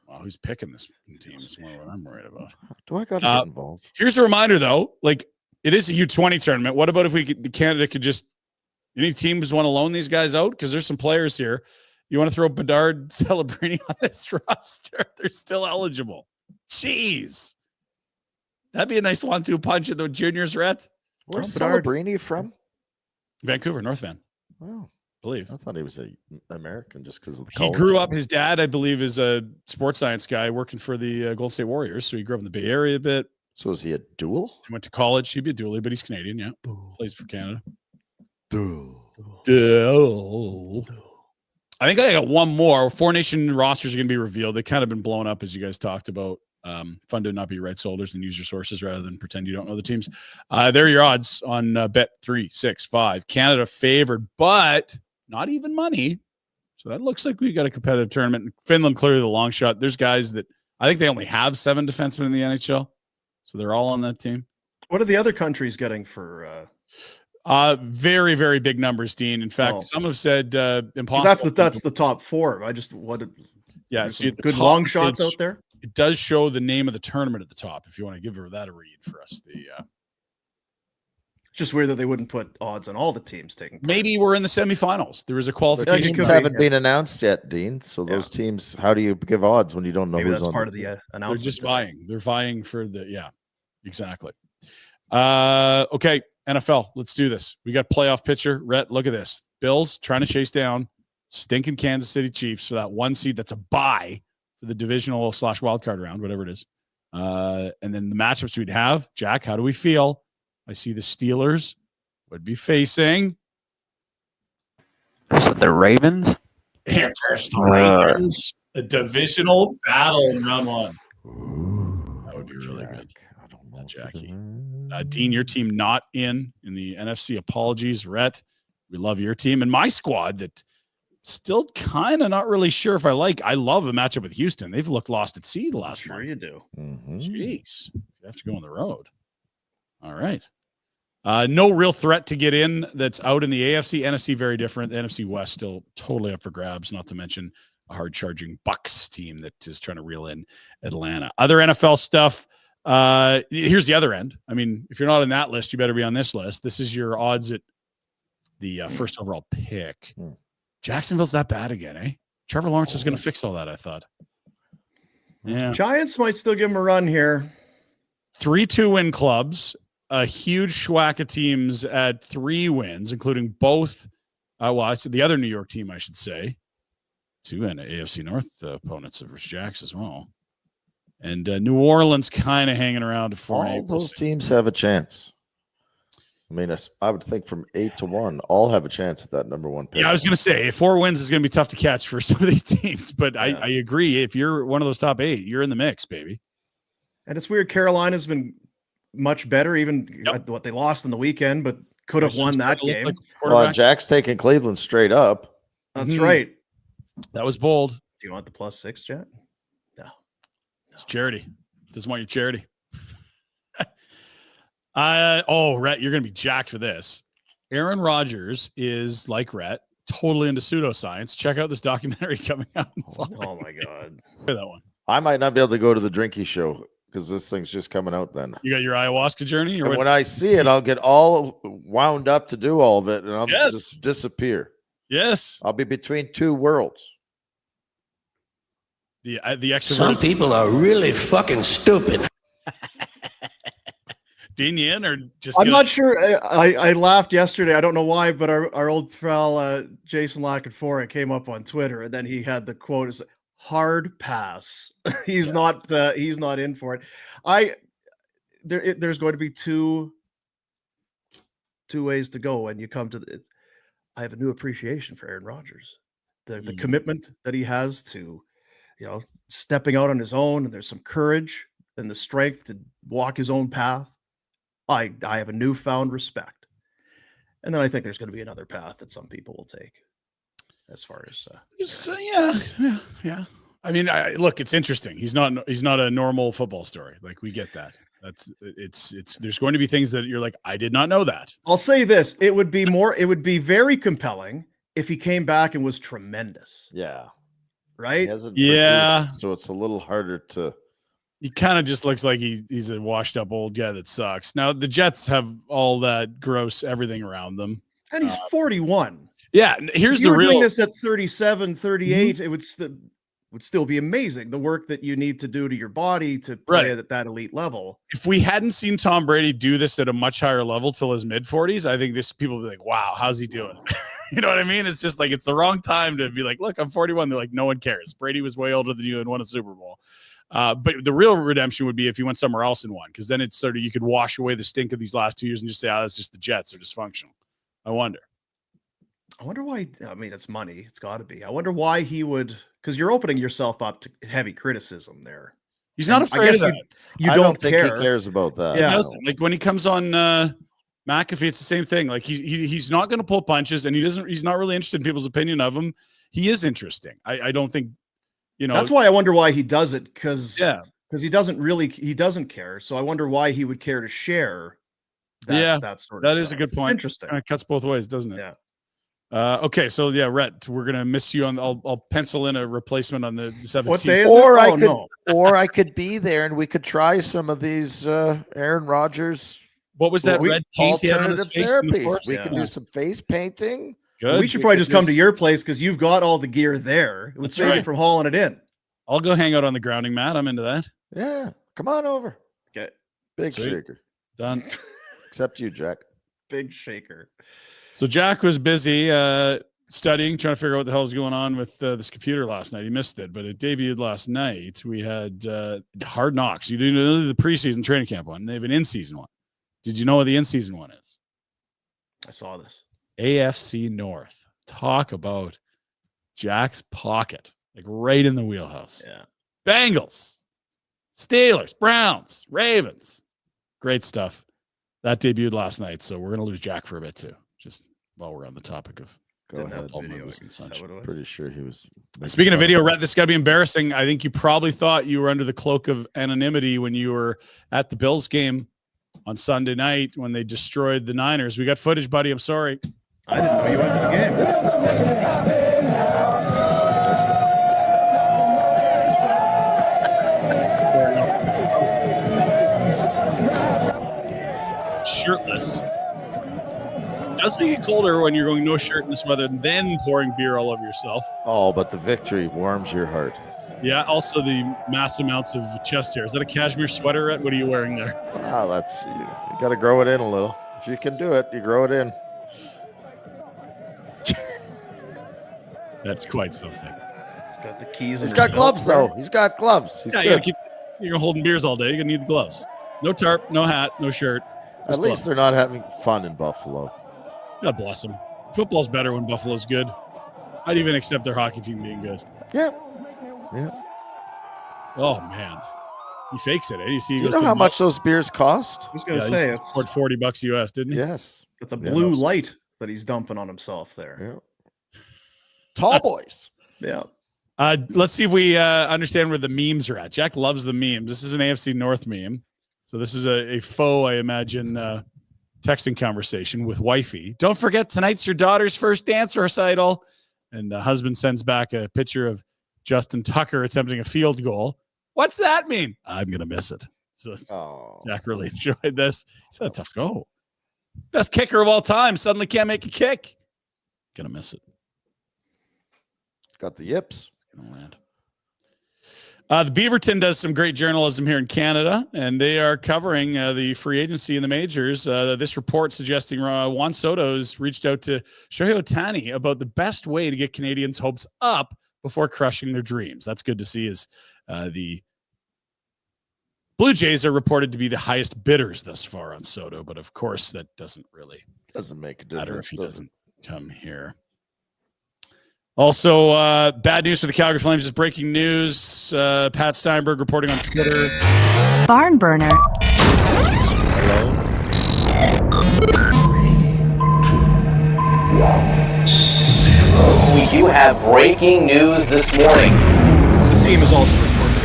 Well, who's picking this team is more what I'm worried about. Do I got to get involved? Here's a reminder, though. Like, it is a U20 tournament. What about if Canada could just, any teams want to loan these guys out? Because there's some players here. You want to throw Bedard, Celebrini on this roster? They're still eligible. Jeez. That'd be a nice 1-2 punch in the juniors, Rhett. Where's Celebrini from? Vancouver, North Van. Wow. I believe. I thought he was an American just because of the He grew up, his dad, I believe, is a sports science guy working for the Golden State Warriors. So he grew up in the Bay Area a bit. So is he a dual? He went to college. He'd be a dually, but he's Canadian, yeah. Plays for Canada. I think I got one more. 4 nation rosters are going to be revealed. They've kind of been blown up, as you guys talked about. Fun to not be right shoulders and use your sources rather than pretend you don't know the teams. There are your odds on Bet365. Canada favored, but not even money. So that looks like we got a competitive tournament. Finland clearly the long shot. There's guys that I think they only have 7 defensemen in the NHL. So they're all on that team. What are the other countries getting for very, very big numbers, Dean. In fact, some have said impossible. That's the top 4. So good long shots out there. It does show the name of the tournament at the top. If you want to give that a read for us, just weird that they wouldn't put odds on all the teams taking part. Maybe we're in the semifinals. There is a qualification. The teams haven't been announced yet, Dean. So those teams, how do you give odds when you don't know? Maybe who's that's on part of the announcement. They're just vying. They're vying for exactly. Okay, NFL. Let's do this. We got playoff picture. Rhett, look at this. Bills trying to chase down stinking Kansas City Chiefs for that 1 seed that's a bye for the divisional / wildcard round, whatever it is. And then the matchups we'd have. Jack, how do we feel? I see the Steelers would be facing. Is it the Ravens? There's the Ravens. A divisional battle in round 1. That would be really good. I don't know, Jackie. Dean, your team not in the NFC. Apologies, Rhett. We love your team and my squad that still kind of not really sure if I love a matchup with Houston. They've looked lost at sea the last month. You do. Jeez. You have to go on the road. All right. No real threat to get in that's out in the AFC. NFC, very different. The NFC West still totally up for grabs, not to mention a hard-charging Bucs team that is trying to reel in Atlanta. Other NFL stuff, here's the other end. I mean, if you're not on that list, you better be on this list. This is your odds at the first overall pick. Jacksonville's that bad again, eh? Trevor Lawrence is going to fix all that, I thought. Yeah. Giants might still give him a run here. 3-2 win clubs, a huge schwack of teams at 3 wins, including both, the other New York team, I should say, 2 and AFC North opponents of Jacks as well. And New Orleans kind of hanging around to 4. All those teams have a chance. I mean, I would think from 8 to 1, all have a chance at that number 1 pick. Yeah, I was going to say 4 wins is going to be tough to catch for some of these teams, but I agree. If you're one of those top 8, you're in the mix, baby. And it's weird. Carolina's been much better, even what they lost in the weekend, but could have won that game. Well, Jack's taking Cleveland straight up. That's right. That was bold. Do you want the +6, Jack? No. It's charity. Doesn't want your charity. Rhett, you're going to be jacked for this. Aaron Rodgers is, like Rhett, totally into pseudoscience. Check out this documentary coming out. Oh my God. Look at that one. I might not be able to go to the Drinky show because this thing's just coming out then. You got your ayahuasca journey? Or when I see it, I'll get all wound up to do all of it, and I'll just disappear. Yes. I'll be between 2 worlds. The extroverted. Some people are really fucking stupid. Dean you in or just? I'm not sure. I laughed yesterday. I don't know why, but our old pal Jason Lackenfora came up on Twitter, and then he had the quote: "Is hard pass." He's not in for it. There's going to be two ways to go, and you come to the. I have a new appreciation for Aaron Rodgers, the commitment that he has to, stepping out on his own, and there's some courage and the strength to walk his own path. I have a newfound respect. And then I think there's going to be another path that some people will take as far as yeah. I mean, look, it's interesting. He's not a normal football story. Like, we get that. There's going to be things that you're like, I did not know that. I'll say this. It would be very compelling if he came back and was tremendous. Yeah. Right? Yeah. So it's a little harder to. He kind of just looks like he's a washed up old guy that sucks. Now the Jets have all that gross everything around them. And he's 41. Yeah. Here's the real doing this at 37, 38. It would still be amazing. The work that you need to do to your body to play at that elite level. If we hadn't seen Tom Brady do this at a much higher level till his mid 40s, I think people would be like, wow, how's he doing? You know what I mean? It's just like, it's the wrong time to be like, look, I'm 41. They're like, no one cares. Brady was way older than you and won a Super Bowl. But the real redemption would be if you went somewhere else and won, because then it's sort of, you could wash away the stink of these last 2 years and just say, that's just the Jets are dysfunctional. I wonder why. I mean, it's money. It's got to be. I wonder why he would, because you're opening yourself up to heavy criticism there. He's not afraid of that. You don't think he cares about that. Yeah. Like when he comes on McAfee, it's the same thing. Like he's not going to pull punches, and he's not really interested in people's opinion of him. He is interesting. I don't think. That's why I wonder why he does it, because he doesn't care. So I wonder why he would care to share that sort of that stuff. is a good point. Interesting. It cuts both ways, doesn't it? Yeah. Okay, so Rhett, we're gonna miss you on. I'll pencil in a replacement on the 17th. What day is it? Or I could be there and we could try some of these Aaron Rodgers. What was that red paint alternative therapies? We could do some face painting. Good. We should probably just come to your place because you've got all the gear there. It would save you from hauling it in. I'll go hang out on the grounding mat. I'm into that. Yeah. Come on over. Okay. Big shaker. Done. Except you, Jack. Big shaker. So Jack was busy studying, trying to figure out what the hell was going on with this computer last night. He missed it, but it debuted last night. We had Hard Knocks. You do know the preseason training camp one. They have an in-season one. Did you know what the in-season one is? I saw this. AFC North. Talk about Jack's pocket, like right in the wheelhouse. Yeah. Bengals, Steelers, Browns, Ravens. Great stuff. That debuted last night, so we're going to lose Jack for a bit too, just while we're on the topic of Go ahead. Pretty sure he was. Speaking of video, Rhett, this got to be embarrassing. I think you probably thought you were under the cloak of anonymity when you were at the Bills game on Sunday night when they destroyed the Niners. We got footage, buddy. I'm sorry. I didn't know you went to the game. Shirtless. It does make it colder when you're going no shirt in this weather and then pouring beer all over yourself. Oh, but the victory warms your heart. Yeah, also the mass amounts of chest hair. Is that a cashmere sweater, Rhett? What are you wearing there? Wow, that's you got to grow it in a little. If you can do it, you grow it in. That's quite something. He's got the keys. He's got gloves, though. He's got gloves. He's good. You're holding beers all day. You're going to need the gloves. No tarp, no hat, no shirt. At least they're not having fun in Buffalo. God bless them. Football's better when Buffalo's good. I'd even accept their hockey team being good. Yeah. Yeah. Oh, man. He fakes it. Eh? You see, you know how much those beers cost? I was going to say it's $40 US, didn't he? Yes. It's a blue light that he's dumping on himself there. Yeah. Tall boys. Yeah. Let's see if we understand where the memes are at. Jack loves the memes. This is an AFC North meme. So this is a faux, I imagine, texting conversation with wifey. Don't forget, tonight's your daughter's first dance recital. And the husband sends back a picture of Justin Tucker attempting a field goal. What's that mean? I'm going to miss it. So Jack really enjoyed this. He said, tough go. Best kicker of all time. Suddenly can't make a kick. Going to miss it. Got the yips. Gonna land. The Beaverton does some great journalism here in Canada, and they are covering the free agency in the majors. This report suggesting Juan Soto's reached out to Shohei Ohtani about the best way to get Canadians' hopes up before crushing their dreams. That's good to see as the Blue Jays are reported to be the highest bidders thus far on Soto, but of course that doesn't really make a matter difference if he doesn't come here. Also, bad news for the Calgary Flames is breaking news. Pat Steinberg reporting on Twitter. Barn burner. We do have breaking news this morning. The team is also reporting.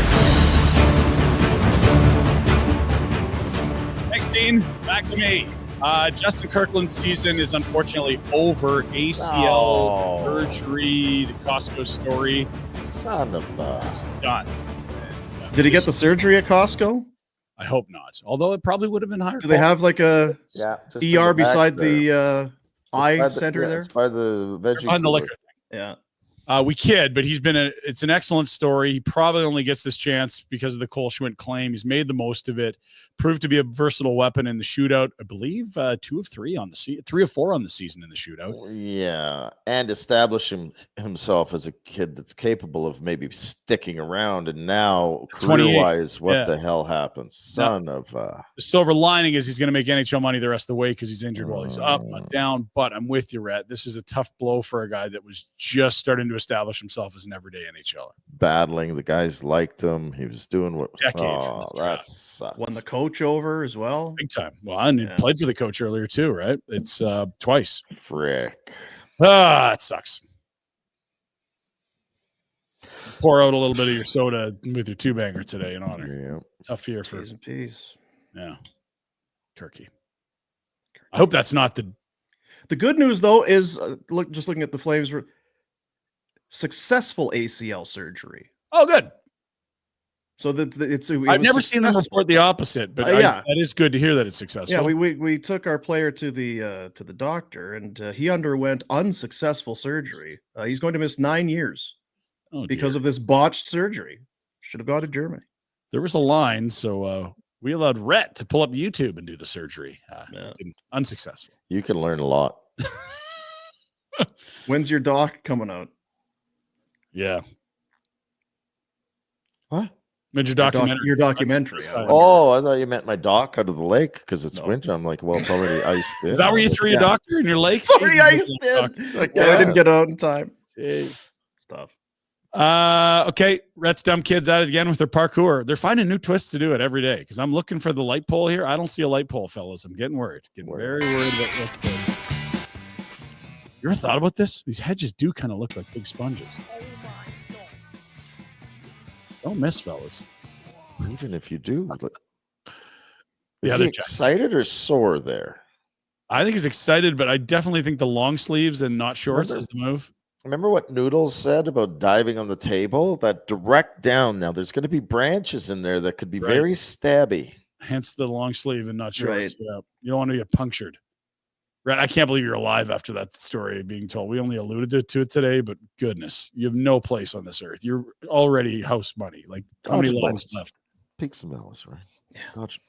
Thanks, Dean. Back to me. Justin Kirkland's season is unfortunately over. ACL surgery, the Costco story. Son of a... Done. Did he get the surgery at Costco? I hope not. Although it probably would have been higher. Do they have like a ER beside the eye center there? It's by the veggie. On the liquor thing. Yeah. We kid, but it's an excellent story. He probably only gets this chance because of the Cole Schwindt claim. He's made the most of it, proved to be a versatile weapon in the shootout. I believe 2 of 3 on the 3 of 4 on the season in the shootout. Yeah. And establish himself as a kid that's capable of maybe sticking around. And now career-wise, what the hell happens? Son of the silver lining is he's going to make NHL money the rest of the way because he's injured while he's up, not down. But I'm with you, Rhett. This is a tough blow for a guy that was just starting to establish himself as an everyday NHLer. Battling, the guys liked him. He was doing what? That sucks. Won the coach over as well, big time. Well, and he played for the coach earlier too, right? It's twice. Frick. It sucks. Pour out a little bit of your soda with your 2-banger today in honor. Yeah. Tough year for peace. Yeah, Turkey. I hope that's not the good news though. Is looking at the Flames. Successful ACL surgery. Oh, good. So I've never seen them report the opposite, but that is good to hear that it's successful. Yeah, we took our player to the doctor, and he underwent unsuccessful surgery. He's going to miss 9 years because of this botched surgery. Should have gone to Germany. There was a line, so we allowed Rhett to pull up YouTube and do the surgery. Unsuccessful. You can learn a lot. When's your doc coming out? Yeah. What? Your documentary. Your documentary. Oh, I thought you meant my dock out of the lake because it's winter. I'm like, well, it's already iced in. Is that where you threw your doctor in your lake? It's already iced in. I didn't get out in time. Jeez. Stuff. Okay. Rhett's dumb kids at it again with their parkour. They're finding new twists to do it every day because I'm looking for the light pole here. I don't see a light pole, fellas. I'm getting worried. Very worried about what's close. You ever thought about this? These hedges do kind of look like big sponges. Don't miss, fellas. Even if you do. Is he excited or sore there? I think he's excited, but I definitely think the long sleeves and not shorts is the move. Remember what Noodles said about diving on the table? That direct down. Now, there's going to be branches in there that could be very stabby. Hence the long sleeve and not shorts. Yeah. You don't want to get punctured. Right. I can't believe you're alive after that story being told. We only alluded to it today, but goodness, you have no place on this earth. You're already house money. Like, how many lives left? Peaks and valleys, right? Yeah. Gotcha.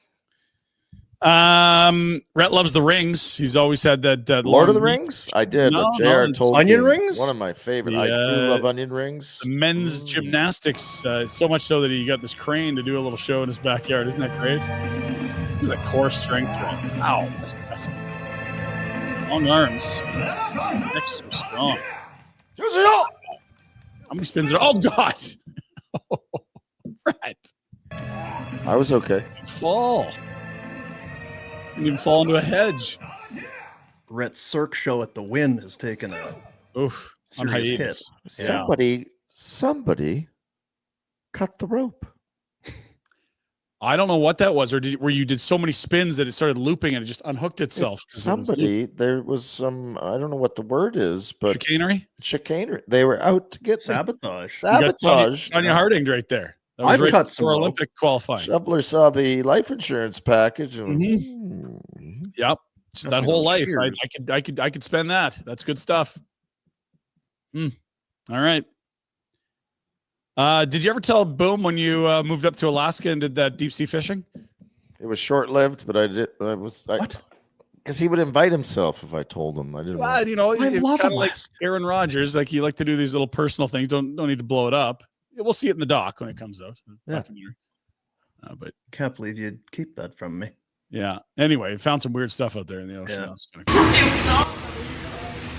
Rhett loves the rings. He's always had that Lord of the Rings. I did. No, J.R. Tolkien, onion rings. One of my favorite. I do love onion rings. The men's gymnastics, so much so that he got this crane to do a little show in his backyard. Isn't that great? Look at the core strength. Right? Wow, that's impressive. Long arms, extra strong. How many spins are? Oh God! Rhett, I was okay. Fall. Didn't even fall into a hedge. Rhett's Cirque show at the Wynn has taken a serious hit. Somebody cut the rope. I don't know what that was, or where you did so many spins that it started looping and it just unhooked itself. There was some, I don't know what the word is, but chicanery. They were out to get sabotage. Tanya Harding right there. I've cut some Olympic qualifying. Shoveler saw the life insurance package. And, Yep, just that whole life. I could spend that. That's good stuff. All right. Did you ever tell Boom when you moved up to Alaska and did that deep sea fishing? It was short lived, but I did. What? Because he would invite himself if I told him. I didn't. Well, you know, it's kind of like Aaron Rodgers. Like, you like to do these little personal things. Don't need to blow it up. We'll see it in the doc when it comes out. Documentary. But can't believe you'd keep that from me. Yeah. Anyway, found some weird stuff out there in the ocean. Yeah.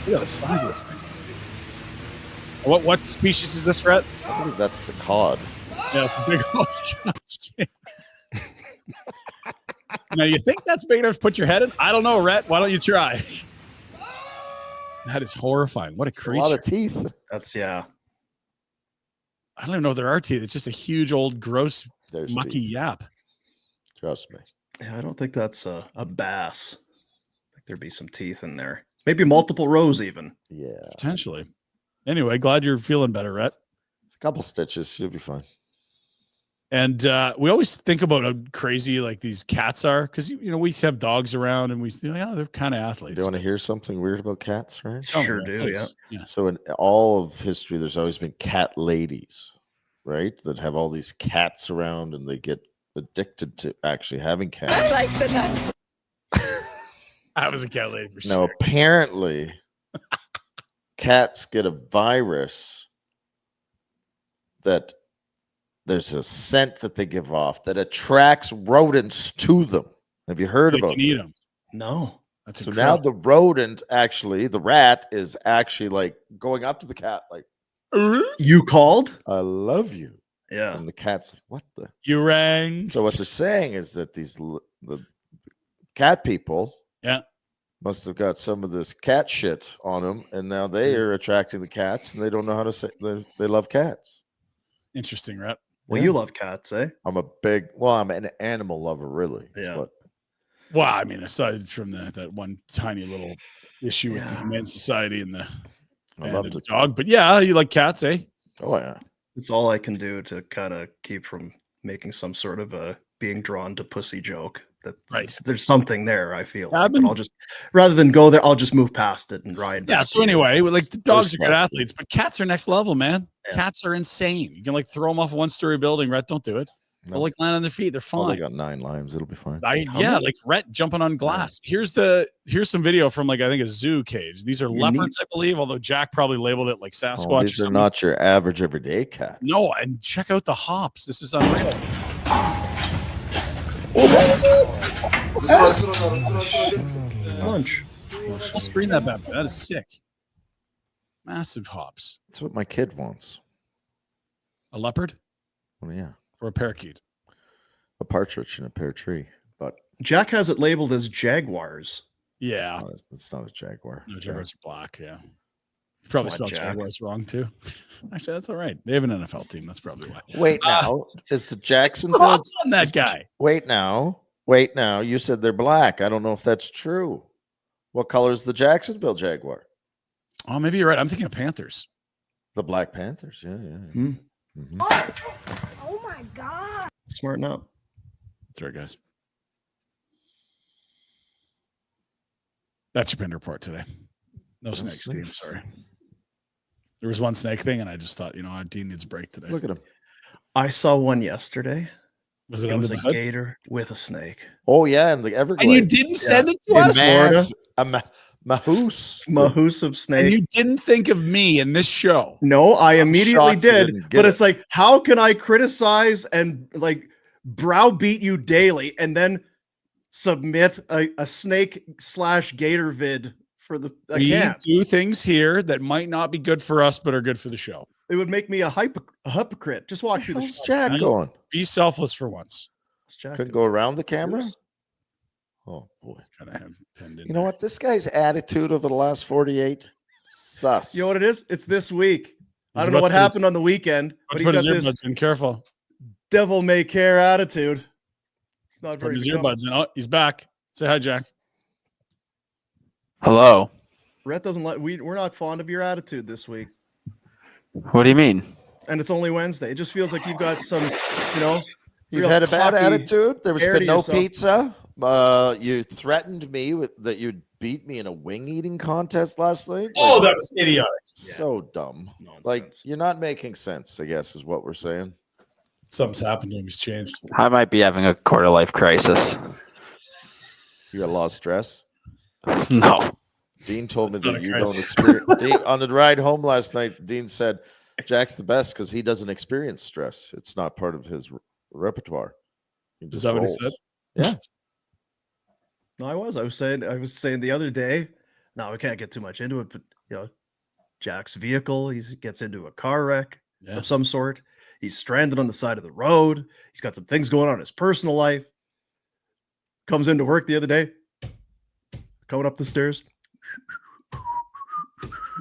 Look at the size of this thing. What species is this, Rhett? I think that's the cod. Yeah, it's a big old. Now, you think that's big enough to put your head in? I don't know, Rhett. Why don't you try? That is horrifying. What a creature. A lot of teeth. I don't even know if there are teeth. It's just a huge old gross mucky yap. Trust me. Yeah, I don't think that's a bass. I think there'd be some teeth in there. Maybe multiple rows even. Yeah. Potentially. Anyway, glad you're feeling better, Rhett. A couple stitches. You'll be fine. And we always think about how crazy like these cats are, because we have dogs around and they're kind of athletes. Do you want to hear something weird about cats, right? Sure do, yeah. So in all of history, there's always been cat ladies, right? That have all these cats around and they get addicted to actually having cats. I like the nuts. I was a cat lady for sure. Now, apparently, cats get a virus that there's a scent that they give off that attracts rodents to them. Have you heard about it? Eat them. No. That's so now the rodent, actually, the rat is actually like going up to the cat like, you called? I love you. Yeah. And the cat's like, what the? You rang. So what they're saying is that the cat people must have got some of this cat shit on them, and now they are attracting the cats, and they don't know how to say they love cats. Interesting, right? Well, you love cats, eh? I'm an animal lover, really. Yeah. Well, I mean, aside from that one tiny little issue with the Humane Society and the dog, but yeah, you like cats, eh? Oh yeah. It's all I can do to kind of keep from making some sort of a being drawn to pussy joke. There's something there, I feel. But I'll just, rather than go there, I'll just move past it and ride. Yeah. So anyway, like the dogs are good athletes, but cats are next level, man. Yeah. Cats are insane. You can like throw them off a one-story building. Rhett, don't do it. They'll like land on their feet. They're fine. Oh, they got 9 lives. It'll be fine. Like Rhett jumping on glass. Here's some video from like I think a zoo cage. These are leopards, I believe. Although Jack probably labeled it like Sasquatch. Oh, these are not your average everyday cats. No, and check out the hops. This is unreal. Lunch. I'll screen that bad boy. That is sick. Massive hops. That's what my kid wants. A leopard? Oh yeah. Or a parakeet? A partridge in a pear tree. But Jack has it labeled as jaguars. Yeah. It's not a Jaguar. No, Jaguars are black. Yeah. Probably spelled Jaguars wrong too. Actually, that's all right. They have an NFL team. That's probably why. Wait now, is the Jacksonville on that guy? Wait now. You said they're black. I don't know if that's true. What color is the Jacksonville Jaguar? Oh, maybe you're right. I'm thinking of Panthers. The Black Panthers. Yeah. Mm-hmm. Oh my God. Smarten up. That's right, guys. That's your Pinder report today. No snakes, Dean. Sorry. There was one snake thing, and I just thought, Dean needs a break today. Look at him. I saw one yesterday. Was it was a gator with a snake. Oh, yeah, and the Everglades. And you didn't send it to us? Florida. A mahoose. Mahoose of snake. And you didn't think of me in this show. No, I immediately did. But it's like, how can I criticize and browbeat you daily and then submit a snake / gator vid for the we do things here that might not be good for us, but are good for the show. It would make me a hypocrite. Just watch through the show. Jack going? Be selfless for once. Could go around the camera. Oh boy, kind of have pinned in. You know what? This guy's attitude over the last 48 sus. You know what it is? It's this week. I don't know what happened on the weekend, but he's got this careful devil may care attitude. It's not very his earbuds in. Oh, he's back. Say hi, Jack. Hello. Rhett doesn't like we're not fond of your attitude this week. What do you mean? And it's only Wednesday. It just feels like you've got some, you've had a bad attitude. There was been no pizza. You threatened me that you'd beat me in a wing eating contest last night. Oh, that was idiotic. So dumb. Nonsense. You're not making sense, I guess, is what we're saying. Something's happened to him. He's changed. I might be having a quarter life crisis. You got a lot of stress? No. Dean told me that you don't experience. On the ride home last night, Dean said, Jack's the best because he doesn't experience stress. It's not part of his repertoire. Is that what he said? Yeah. No, I was saying the other day. No, we can't get too much into it, but Jack's vehicle, he gets into a car wreck of some sort. He's stranded on the side of the road. He's got some things going on in his personal life. Comes into work the other day, coming up the stairs.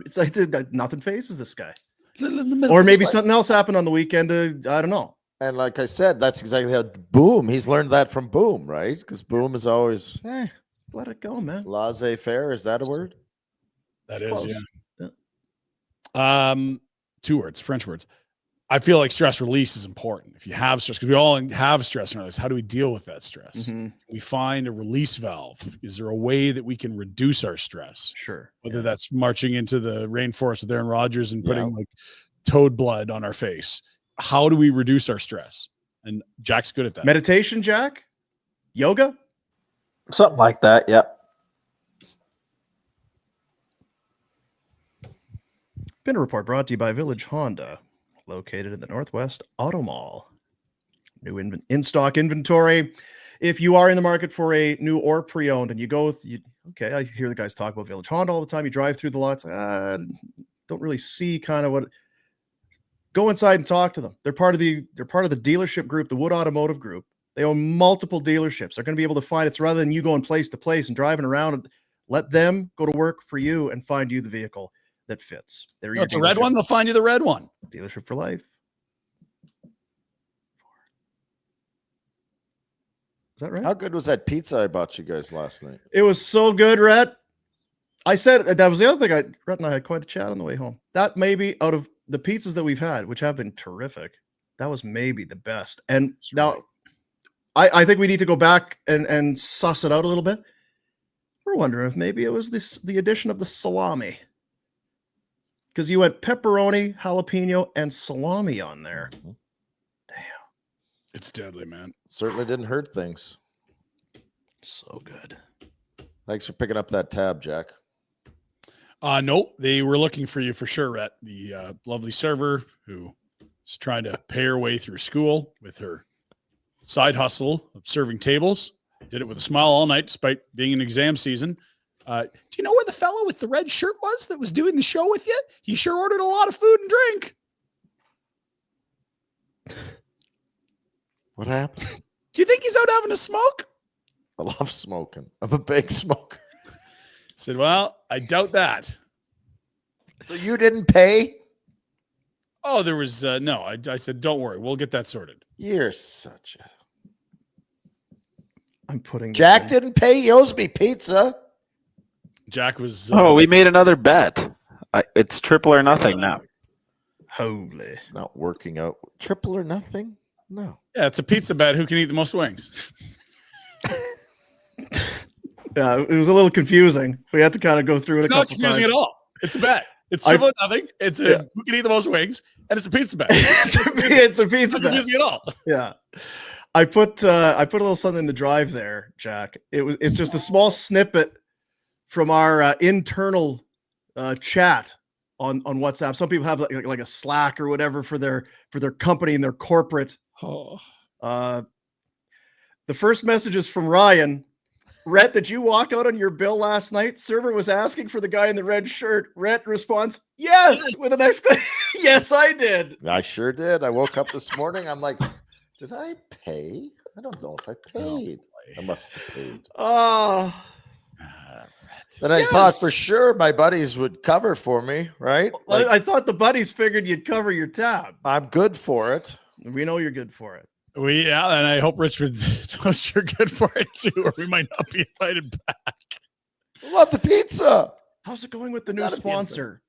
It's like nothing faces this guy. Or maybe something else happened on the weekend. I don't know. And like I said, that's exactly how Boom. He's learned that from Boom, right? Because Boom is always let it go, man. Laissez-faire. Is that a word? That is, yeah. 2 words, French words. I feel like stress release is important. If you have stress, because we all have stress in our lives, how do we deal with that stress? Mm-hmm. We find a release valve. Is there a way that we can reduce our stress? Sure. Whether that's marching into the rainforest with Aaron Rodgers and putting toad blood on our face. How do we reduce our stress? And Jack's good at that. Meditation, Jack? Yoga? Something like that, yeah. Been a report brought to you by Village Honda, located in the Northwest Auto Mall. New in-stock inventory. If you are in the market for a new or pre-owned and you go with, I hear the guys talk about Village Honda all the time. You drive through the lots. Don't really see kind of what. Go inside and talk to them. They're part of the dealership group, the Wood Automotive Group. They own multiple dealerships. They're going to be able to find it's rather than you going place to place and driving around. Let them go to work for you and find you the vehicle that fits. It's a red one. They'll find you the red one. Dealership for life. Is that right? How good was that pizza I bought you guys last night? It was so good, Rhett. I said that was the other thing. Rhett and I had quite a chat on the way home. That maybe out of the pizzas that we've had, which have been terrific, that was maybe the best. And now I think we need to go back and suss it out a little bit. We're wondering if maybe it was the addition of the salami. Because you went pepperoni, jalapeno, and salami on there. Damn. It's deadly, man. Certainly didn't hurt things. So good. Thanks for picking up that tab, Jack. No, they were looking for you for sure, Rhett. The lovely server who is trying to pay her way through school with her side hustle of serving tables. Did it with a smile all night, despite being in exam season. Do you know where the fellow with the red shirt was that was doing the show with you? He sure ordered a lot of food and drink. What happened? Do you think he's out having a smoke? I love smoking. I'm a big smoker. said, well, I doubt that. So you didn't pay? Oh, there was no. I said, don't worry, we'll get that sorted. You're such a. I'm putting. Jack didn't pay. He owes me pizza. Jack was. We made another bet. It's triple or nothing now. Holy, it's not working out. Triple or nothing? No. Yeah, it's a pizza bet. Who can eat the most wings? Yeah, it was a little confusing. We had to kind of go through it. It's not confusing at all. It's a bet. It's triple or nothing. It's who can eat the most wings, and it's a pizza bet. It's a pizza bet. Confusing at all. Yeah. I put a little something in the drive there, Jack. It's just a small snippet from our internal chat on WhatsApp. Some people have like a Slack or whatever for their company and their corporate. The first message is from Ryan. Rhett, did you walk out on your bill last night? Server was asking for the guy in the red shirt. Rhett responds, yes, with an exclamation. Yes, I did. I sure did. I woke up this morning. I'm like, did I pay? I don't know if I paid. I must have paid. Oh. Then I thought for sure my buddies would cover for me, right? Like, I thought the buddies figured you'd cover your tab. I'm good for it. We know you're good for it. And I hope Richmond knows you're good for it too, or we might not be invited back. I love the pizza. How's it going with the new sponsor?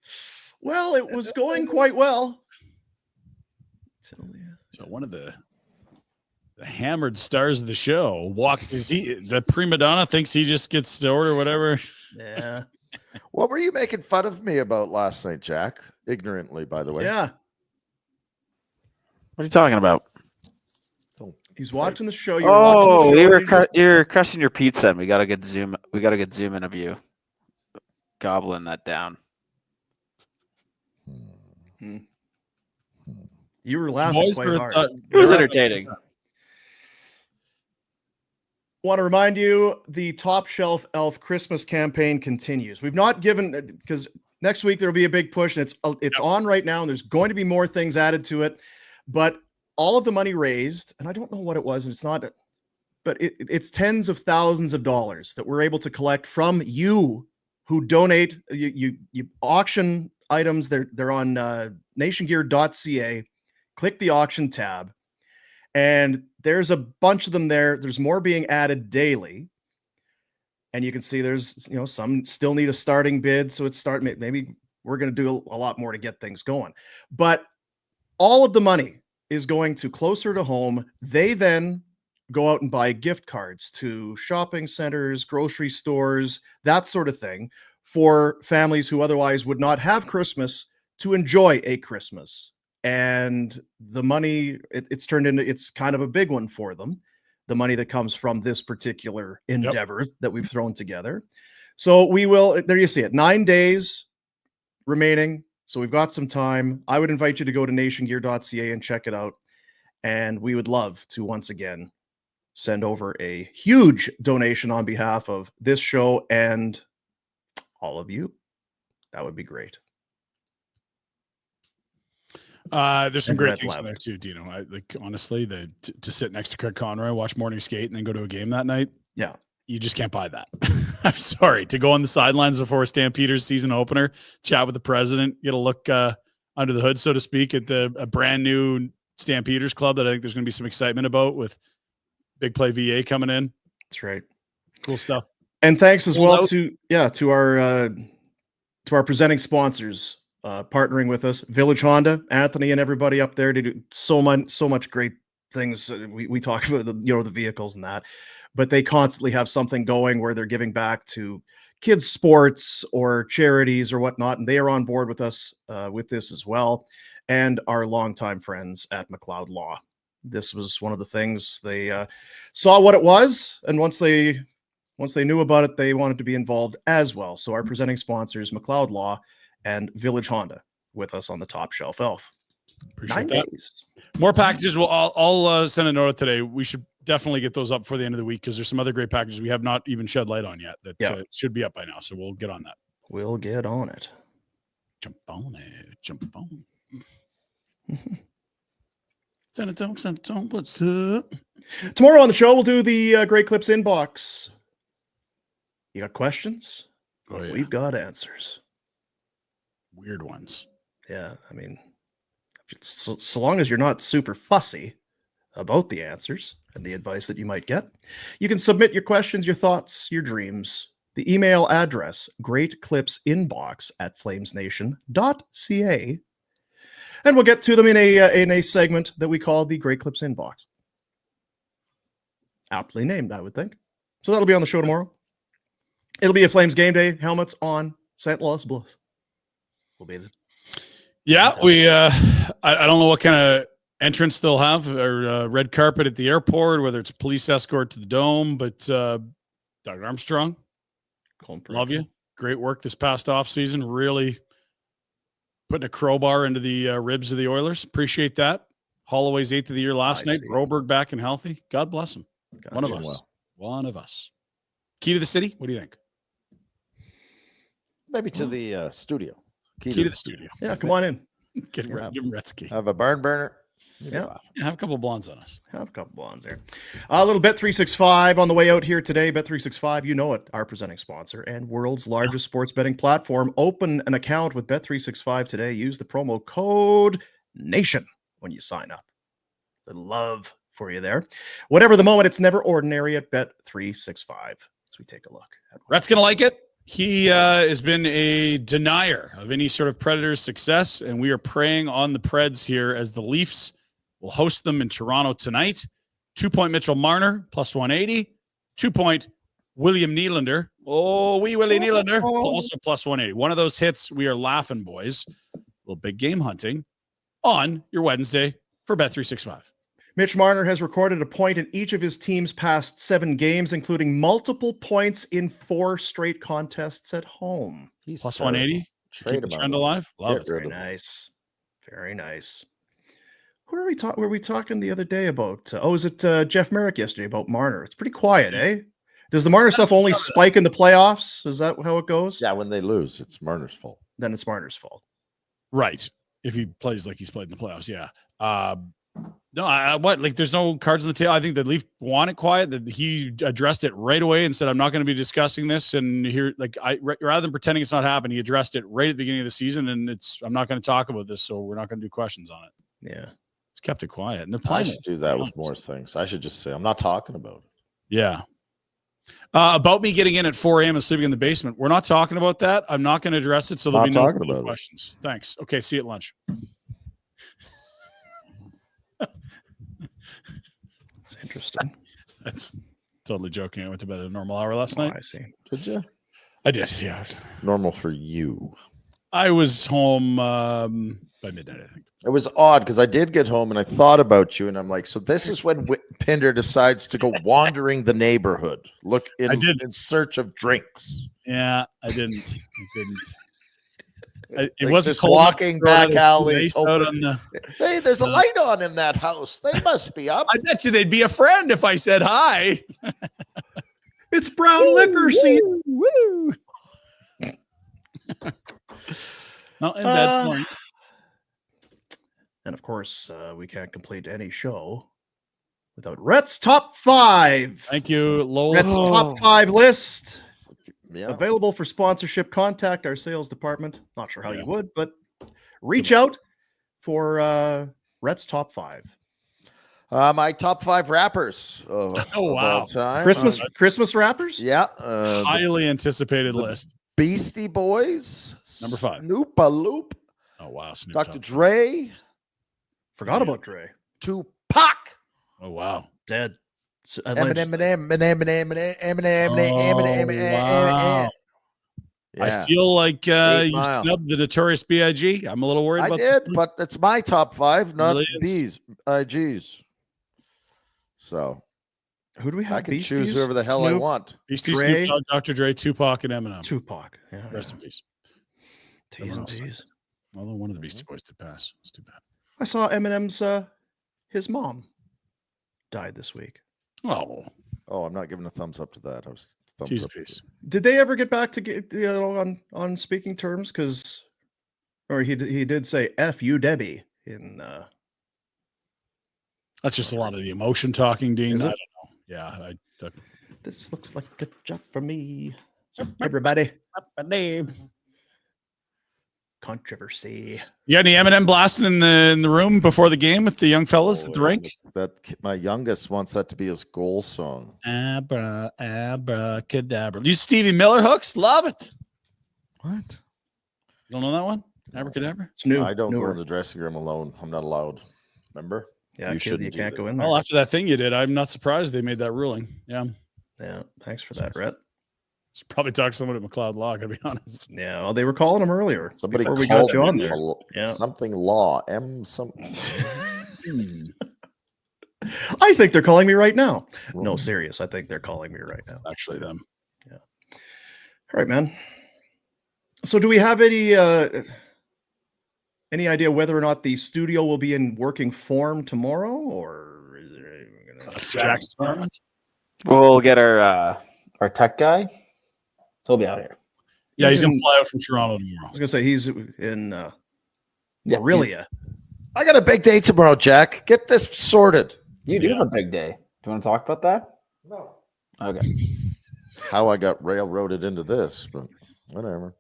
Well, it was going quite well. So one of the hammered stars of the show walked. The prima donna thinks he just gets to order whatever. Yeah. What were you making fun of me about last night, Jack? Ignorantly, by the way. Yeah. What are you talking about? He's watching the show. You're crushing your pizza, and we got a good zoom in of you gobbling that down. You were laughing quite hard. It was entertaining. Want to remind you, the Top Shelf Elf Christmas campaign continues. We've not given, because next week there'll be a big push, and it's on right now, and there's going to be more things added to it. But all of the money raised, and I don't know what it was, and it's not, but it's tens of thousands of dollars that we're able to collect from you who donate. You auction items. They're on nationgear.ca. Click the auction tab, and there's a bunch of them there. There's more being added daily, and you can see there's some still need a starting bid, so maybe we're going to do a lot more to get things going. But all of the money is going to closer to home. They then go out and buy gift cards to shopping centers, grocery stores, that sort of thing, for families who otherwise would not have Christmas to enjoy a Christmas. And the money, it's turned into, it's kind of a big one for them, the money that comes from this particular endeavor that we've thrown together. So we will, there you see it, 9 days remaining. So we've got some time. I would invite you to go to nationgear.ca and check it out. And we would love to once again send over a huge donation on behalf of this show and all of you. That would be great. There's some great things in there too, Dino. Honestly, to sit next to Craig Conroy, watch morning skate, and then go to a game that night. Yeah. You just can't buy that. I'm sorry. To go on the sidelines before Stampeders season opener, chat with the president, get a look under the hood, so to speak, at a brand new Stampeders club that I think there's going to be some excitement about with Big Play VA coming in. That's right. Cool stuff. And thanks as well to our presenting sponsors partnering with us, Village Honda, Anthony, and everybody up there to do so much great things. We talk about the vehicles and that. But they constantly have something going where they're giving back to kids' sports or charities or whatnot. And they are on board with us with this as well. And our longtime friends at McLeod Law. This was one of the things they saw what it was. And once they knew about it, they wanted to be involved as well. So our presenting sponsors, McLeod Law and Village Honda, with us on the Top Shelf Elf. Appreciate that. More packages. Well, I'll send a note today. We should definitely get those up for the end of the week because there's some other great packages we have not even shed light on yet that should be up by now. So we'll get on that. We'll get on it. Jump on it. Jump on. What's up? Tomorrow on the show, we'll do the Great Clips inbox. You got questions? Oh, yeah. We've got answers. Weird ones. Yeah, I mean, so long as you're not super fussy about the answers and the advice that you might get, you can submit your questions, your thoughts, your dreams. The email address, greatclipsinbox@flamesnation.ca. And we'll get to them in a segment that we call the Great Clips Inbox. Aptly named, I would think. So that'll be on the show tomorrow. It'll be a Flames game day. Helmets on. St. Louis Blues. We'll be there. Yeah, we. I don't know what kind of entrance they'll have, or red carpet at the airport, whether it's police escort to the dome. But Doug Armstrong, love you. Great work this past off season. Really putting a crowbar into the ribs of the Oilers. Appreciate that. Holloway's 8th of the year last night. Broberg back and healthy. God bless him. One of us. One of us. Key to the city. What do you think? Maybe to the studio. Key to the studio. Yeah, come on in. Give him Rhett's key. Have a barn burner. Yeah, have a couple of blondes on us. Have a couple of blondes there. A little Bet365 on the way out here today. Bet365, you know it, our presenting sponsor and world's largest sports betting platform. Open an account with Bet365 today. Use the promo code NATION when you sign up. The love for you there. Whatever the moment, it's never ordinary at Bet365. As we take a look. Rhett's going to like it. He has been a denier of any sort of Predators' success, and we are preying on the Preds here as the Leafs will host them in Toronto tonight. 2-point Mitchell Marner, plus 180. 2-point William Nylander. Oh, Willie Nylander, also plus 180. One of those hits, we are laughing, boys. A little big game hunting on your Wednesday for Bet365. Mitch Marner has recorded a point in each of his team's past 7 games, including multiple points in 4 straight contests at home. He's plus 180. Keep the trend alive. Love it. Very nice. Very nice. Who are we talking? Were we talking the other day about? Was it Jeff Merrick yesterday about Marner? It's pretty quiet, eh? Does the Marner stuff only spike in the playoffs? Is that how it goes? Yeah, when they lose, it's Marner's fault. Then it's Marner's fault. Right. If he plays like he's played in the playoffs, yeah. No, there's no cards on the table. I think the Leaf want it quiet. That he addressed it right away and said, "I'm not going to be discussing this." And here, rather than pretending it's not happened, he addressed it right at the beginning of the season. And I'm not going to talk about this, so we're not going to do questions on it. Yeah, it's kept it quiet. And they're I should do that with more things. I should just say, I'm not talking about it. Yeah. About me getting in at 4 a.m. and sleeping in the basement. We're not talking about that. I'm not going to address it. So there'll be no questions. Thanks. Okay. See you at lunch. It's interesting. That's totally joking. I went to bed at a normal hour last night. I see. Did you? I did. Yeah. Normal for you. I was home by midnight, I think. It was odd because I did get home and I thought about you, and I'm like, so this is when Pinder decides to go wandering the neighborhood, look in search of drinks. Yeah, I didn't. It like wasn't just cold walking back alleys. Hey, there's a light on in that house. They must be up. I bet you they'd be a friend if I said hi. It's brown liquor season. Woo! Not in bed for you. And of course, we can't complete any show without Rhett's Top 5. Thank you, Lowell. Rhett's Top 5 list. Yeah. Available for sponsorship. Contact our sales department. Not sure how you would, but reach out for Rhett's Top 5. My top 5 rappers. Wow. All time. Christmas rappers? Yeah. Highly anticipated list. Beastie Boys. Number 5. Snoop-a-Loop. Oh, wow. Snoop Dr. Dre. Forgot about Dre. Tupac. Oh, wow. Dead. Eminem. Wow. I feel like you snubbed the Notorious B.I.G. I'm a little worried about this. I did, but it's my top 5, not these IGs. So who do we have? I can choose whoever the hell I want. Beastie, Snoop Dogg, Dr. Dre, Tupac, and Eminem. Tupac. Yeah. Rest in peace. T's and T's. Although one of the Beastie Boys did pass. It's too bad. I saw Eminem's his mom died this week. Oh, I'm not giving a thumbs up to that. I was thumbs up. Did they ever get back to on speaking terms? Because, or he did say "F you, Debbie" in. That's just a lot of the emotion talking, Dean. I don't know. Yeah, this looks like a job for me. Everybody. Controversy. You got any Eminem blasting in the room before the game with the young fellas at the rink? That my youngest wants that to be his goal song. Abracadabra. You Stevie Miller hooks? Love it. What? You don't know that one? Abracadabra? It's new. I don't newer. go in the dressing room alone. I'm not allowed. Remember? Yeah, you can't go in there. Well, after that thing you did, I'm not surprised they made that ruling. Yeah. Yeah. Thanks for that, Rhett. Should probably talk to someone at McLeod Law, gotta be honest. Yeah, well, they were calling him earlier. Somebody before we got you on there. Yeah. Something law. I think they're calling me right now. No, serious. I think they're calling me right now. Actually, them. Yeah. All right, man. So, do we have any idea whether or not the studio will be in working form tomorrow, or is it Jack's department? We'll get our tech guy. He'll be out here. Yeah, he's gonna fly out from Toronto tomorrow. I was gonna say he's in Aurelia. I got a big day tomorrow, Jack. Get this sorted. You do have a big day. Do you want to talk about that? No. Okay. How I got railroaded into this, but whatever.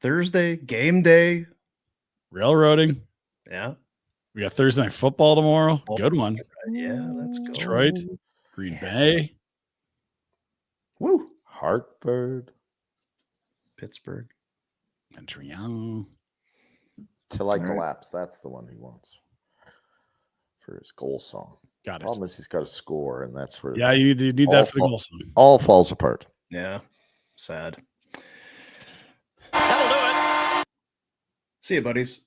Thursday, game day. Railroading. Yeah. We got Thursday night football tomorrow. Good one. Yeah, let's go. Detroit, Green Bay. Woo. Hartford. Pittsburgh. Montreal. Till I collapse. That's the one he wants for his goal song. Got it. Problem is he's got to score, and that's where you need that for the goal song. All falls apart. Yeah. Sad. That'll do it. See you, buddies.